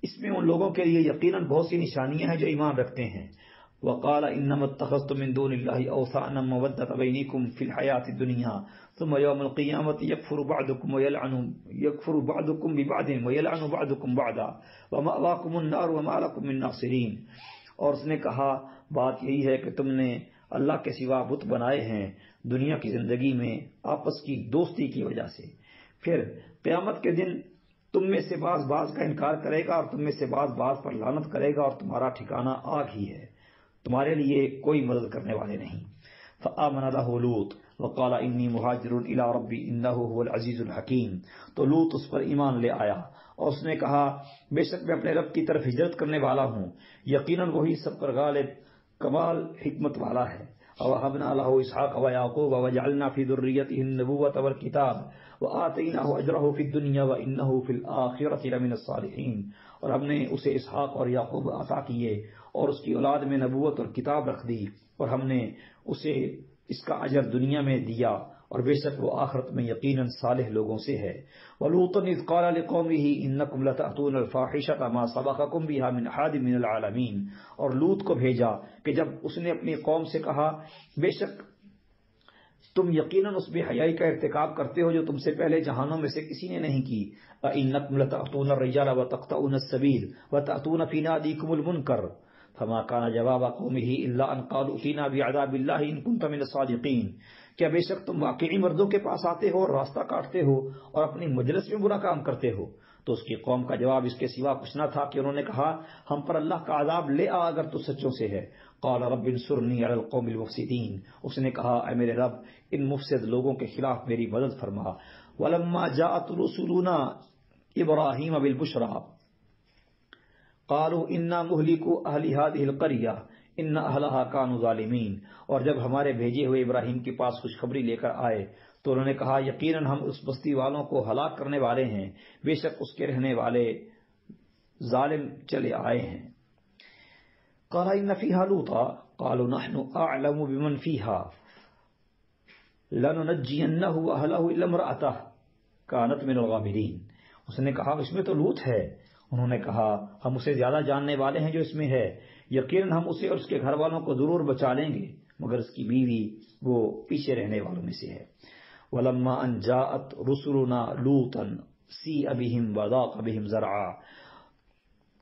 اس میں ان لوگوں کے لیے یقیناً بہت سی نشانیاں ہیں جو ایمان رکھتے ہیں. وقال انما اتخذتم من دون اللہ اوثانا مودۃ بینکم فی الحیاۃ الدنیا ثم یوم القیامۃ یکفر بعضکم ببعض ویلعن بعضکم بعضا ومأواکم النار وما لکم من ناصرین. اور اس نے کہا بات یہی ہے کہ تم نے اللہ کے سوا بت بنائے ہیں دنیا کی زندگی میں آپس کی دوستی کی وجہ سے، پھر قیامت کے دن تم میں سے بعض کا انکار کرے گا اور تم میں سے بعض پر لعنت کرے گا، اور تمہارا ٹھکانہ آگ ہی ہے، تمہارے لیے کوئی مدد کرنے والے نہیں. فآمن له لوط وقال انی مہاجر الی ربی انہ هو العزیز الحکیم. تو لوط اس پر ایمان لے آیا اور اس نے کہا بے شک میں اپنے رب کی طرف ہجرت کرنے والا ہوں، یقیناً وہی سب پر غالب کمال حکمت والا ہے. وَوَهَبْنَا لَهُ إِسْحَاقَ وَيَعْقُوبَ وَجَعَلْنَا فِي ذُرِّيَّتِهِ النُّبُوَّةَ وَالْكِتَابَ وَآتَيْنَاهُ أَجْرَهُ فِي الدُّنْيَا وَإِنَّهُ فِي الْآخِرَةِ لَمِنَ الصَّالِحِينَ. اور ہم نے اسے اسحاق اور یعقوب عطا کیے اور اس کی اولاد میں نبوت اور کتاب رکھ دی، اور ہم نے اسے اس کا اجر دنیا میں دیا، اور بے شک وہ آخرت میں یقیناً صالح لوگوں سے ہے. وَلُوطًا إِذْ قَالَ لِقَوْمِهِ إِنَّكُمْ لَتَأْتُونَ الْفَاحِشَةَ مَا سَبَقَكُمْ بِهَا مِنْ أَحَدٍ مِنَ الْعَالَمِينَ. اور لوط کو بھیجا کہ جب اس نے اپنی قوم سے کہا بے شک تم یقیناً اس بے حیائی کا ارتکاب کرتے ہو جو تم سے پہلے جہانوں میں سے کسی نے نہیں کی. وَإِنَّكُمْ لَتَأْتُونَ الرِّجَالَ وَتَقْطَعُونَ السَّبِيلَ وَتَأْتُونَ فِي نَادِيكُمُ الْمُنكَرَ فما كان جواب قومه الا ان قالوا ائتنا بعذاب الله ان كنت من الصادقين. کیا بے شک تم واقعی مردوں کے پاس آتے ہو اور راستہ کاٹتے ہو اور اپنی مجلس میں برا کام کرتے ہو؟ تو اس کی قوم کا جواب اس کے سوا کچھ نہ تھا کہ انہوں نے کہا ہم پر اللہ کا عذاب لے آ اگر تو سچوں سے ہے. قال رب انصرنی علی القوم المفسدین. اس نے کہا اے میرے رب ان مفسد لوگوں کے خلاف میری مدد فرما. ولما جاءت رسلنا ابراہیم بالبشرى قالوا انا مهلكوا اهل هذه القريه ان اهلها كانوا ظالمين. اور جب ہمارے بھیجے ہوئے ابراہیم کے پاس خوشخبری لے کر آئے تو انہوں نے کہا یقیناً ہم اس بستی والوں کو ہلاک کرنے والے ہیں، بے شک اس کے رہنے والے ظالم چلے آئے ہیں۔ قال ان فیہا لوطا قالوا نحن اعلم بمن فیہا لننجینہ واہلہ الا امرأتہ کانت من الغابرین۔ اس نے کہا اس میں تو لوط ہے۔ انہوں نے کہا ہم اسے زیادہ جاننے والے ہیں جو اس میں ہے، یقیناً ہم اسے اور اس کے گھر والوں کو ضرور بچا لیں گے، مگر اس کی بیوی وہ پیچھے رہنے والوں میں سے ہے۔ وَلَمَّا أَن جَاءَتْ رُسُلُنَا لُوطًا سِیءَ بِهِمْ وَضَاقَ بِهِمْ ذَرْعًا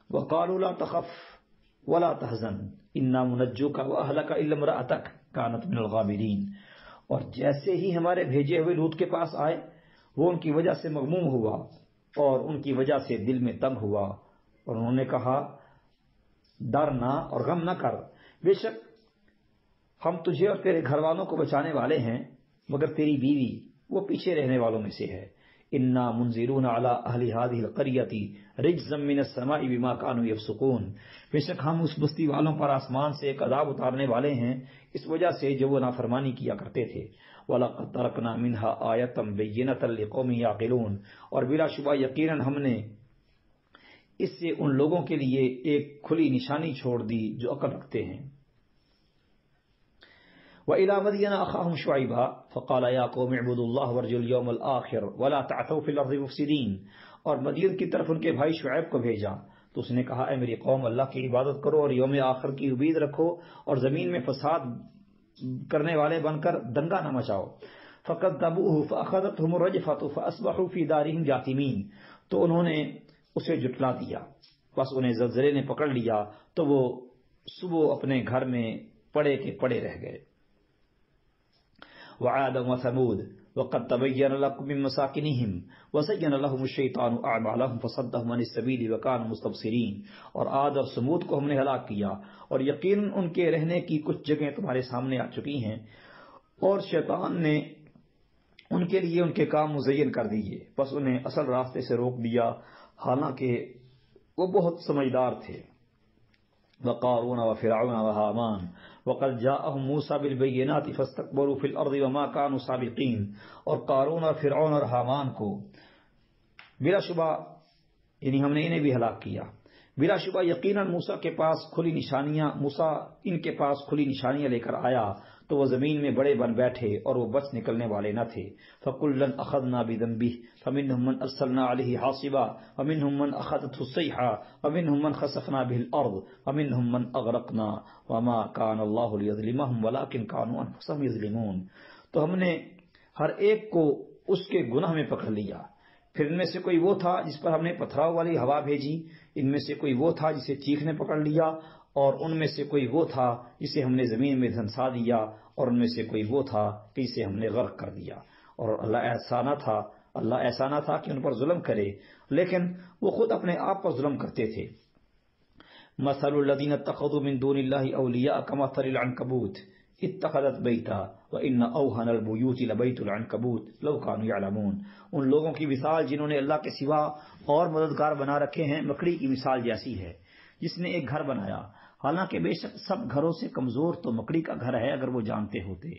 وَقَالُوا لَا تَخَفْ وَلَا تَحْزَنْ إِنَّا مُنَجُّوكَ وَأَهْلَكَ إِلَّا امْرَأَتَكَ كَانَتْ مِنَ الْغَابِرِينَ۔ اور جیسے ہی ہمارے بھیجے ہوئے لوط کے پاس آئے وہ ان کی وجہ سے مغموم ہوا اور ان کی وجہ سے دل میں تنگ ہوا، اور انہوں نے کہا ڈر نہ اور غم نہ کر، بے شک ہم تجھے اور تیرے گھر والوں کو بچانے والے ہیں، مگر تیری بیوی وہ پیچھے رہنے والوں میں سے ہے۔ انا منذرون علی اہل هذه القرية رجزا من السماء بما كانوا يفسقون۔ بے شک ہم اس بستی والوں پر آسمان سے ایک عذاب اتارنے والے ہیں اس وجہ سے جو وہ نافرمانی کیا کرتے تھے۔ وَلَقَدْ تَرَكْنَا مِنْهَا آيَةً بَيِّنَةً لِقَوْمٍ يَعْقِلُونَ، اور بلا شبہ یقیناً ہم نے اس سے ان لوگوں کے لیے ایک کھلی نشانی چھوڑ دی جو عقل رکھتے ہیں۔ وَإِلَى مَدْيَنَ أَخَاهُمْ شُعَيْبًا فَقَالَ يَا قَوْمِ اعْبُدُوا اللَّهَ وَارْجُوا الْيَوْمَ الْآخِرَ وَلَا تَعْثَوْا فِي الْأَرْضِ مُفْسِدِينَ۔ اور مدین کی طرف ان کے بھائی شعیب کو بھیجا تو اس نے کہا اے میری قوم اللہ کی عبادت کرو اور یوم آخر کی امید رکھو اور زمین میں فساد کرنے والے بن کر دنگا نہ مچاؤ۔ فَكَذَّبُوهُ فَأَخَذَتْهُمُ الرَّجْفَةُ فَأَصْبَحُوا فِي دَارِهِمْ جَاثِمِينَ۔ تو انہوں نے اسے جھٹلا دیا، بس انہیں زلزلے نے پکڑ لیا تو وہ صبح اپنے گھر میں پڑے کے پڑے رہ گئے۔ وعادا وثمود وقد تبين لكم من مساكنهم وزين لهم الشيطان اعمالهم فصدهم عن السبيل وكانوا مستبصرين۔ اور عاد اور سمود کو ہم نے ہلاک کیا اور یقیناً ان کے رہنے کی کچھ جگہیں تمہارے سامنے آ چکی ہیں، اور شیطان نے ان کے لیے ان کے کام مزین کر دیے، بس انہیں اصل راستے سے روک دیا حالانکہ وہ بہت سمجھدار تھے۔ وقارون وفرعون وهامان وقد جاءهم موسى بالبينات فاستكبروا في الارض وما كانوا سابقين۔ اور قارون اور فرعون اور حامان کو بلا شبہ یعنی ہم نے انہیں بھی ہلاک کیا، بلا شبہ یقیناً موسیٰ کے پاس کھلی نشانیاں موسیٰ ان کے پاس کھلی نشانیاں لے کر آیا تو وہ زمین میں بڑے بن بیٹھے اور وہ بچ نکلنے والے نہ تھے۔ فَكُلًّا أَخَذْنَا بِذَنبِهِ فَمِنْهُمْ مَنْ أَرْسَلْنَا عَلَيْهِ حَاصِبًا وَمِنْهُمْ مَنْ أَخَذَتْهُ الصَّيْحَةُ وَمِنْهُمْ مَنْ خَسَفْنَا بِهِ الْأَرْضَ وَمِنْهُمْ مَنْ أَغْرَقْنَا وَمَا كَانَ اللَّهُ لِيَظْلِمَهُمْ وَلَكِنْ كَانُوا أَنفُسَهُمْ يَظْلِمُونَ۔ تو ہم نے ہر ایک کو اس کے گناہ میں پکڑ لیا، پھر ان میں سے کوئی وہ تھا جس پر ہم نے پتھراؤ والی ہوا بھیجی، ان میں سے کوئی وہ تھا جسے چیخ نے پکڑ لیا، اور ان میں سے کوئی وہ تھا جسے ہم نے زمین میں دھنسا دیا، اور ان میں سے کوئی وہ تھا کہ جسے ہم نے غرق کر دیا۔ اور اللہ ایسا نہ تھا کہ ان پر ظلم کرے، لیکن وہ خود اپنے آپ پر ظلم کرتے تھے۔ مثل الذین اتخذوا من دون اللہ اولیاء کمثل العنکبوت اتخذت بیتا وان اوہن البیوت لبیت العنکبوت لو کانوا یعلمون۔ ان لوگوں کی مثال جنہوں نے اللہ کے سوا اور مددگار بنا رکھے ہیں مکڑی کی مثال جیسی ہے جس نے ایک گھر بنایا، حالانکہ بے شک سب گھروں سے کمزور تو مکڑی کا گھر ہے اگر وہ جانتے ہوتے۔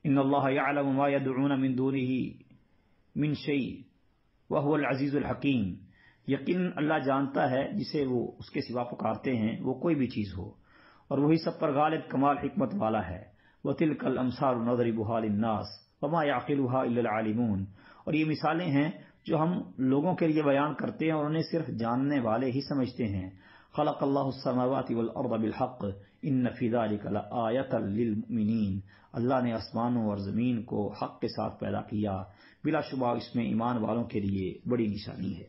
ان اللہ یعلم ما یدعون من دونہ من شیء وهو العزیز الحکیم۔ یقیناً اللہ جانتا ہے جسے وہ اس کے سوا پکارتے ہیں وہ کوئی بھی چیز ہو، اور وہی سب پر غالب کمال حکمت والا ہے۔ وَتِلْكَ الْأَمْثَالُ نَضْرِبُهَا لِلنَّاسِ وَمَا يَعْقِلُهَا إِلَّا الْعَالِمُونَ۔ اور یہ مثالیں ہیں جو ہم لوگوں کے لیے بیان کرتے ہیں اور انہیں صرف جاننے والے ہی سمجھتے ہیں۔ خلق اللہ السماوات والارض بالحق ان فی ذلک لآیۃ للمؤمنین۔ اللہ نے آسمانوں اور زمین کو حق کے ساتھ پیدا کیا، بلا شبہ اس میں ایمان والوں کے لیے بڑی نشانی ہے۔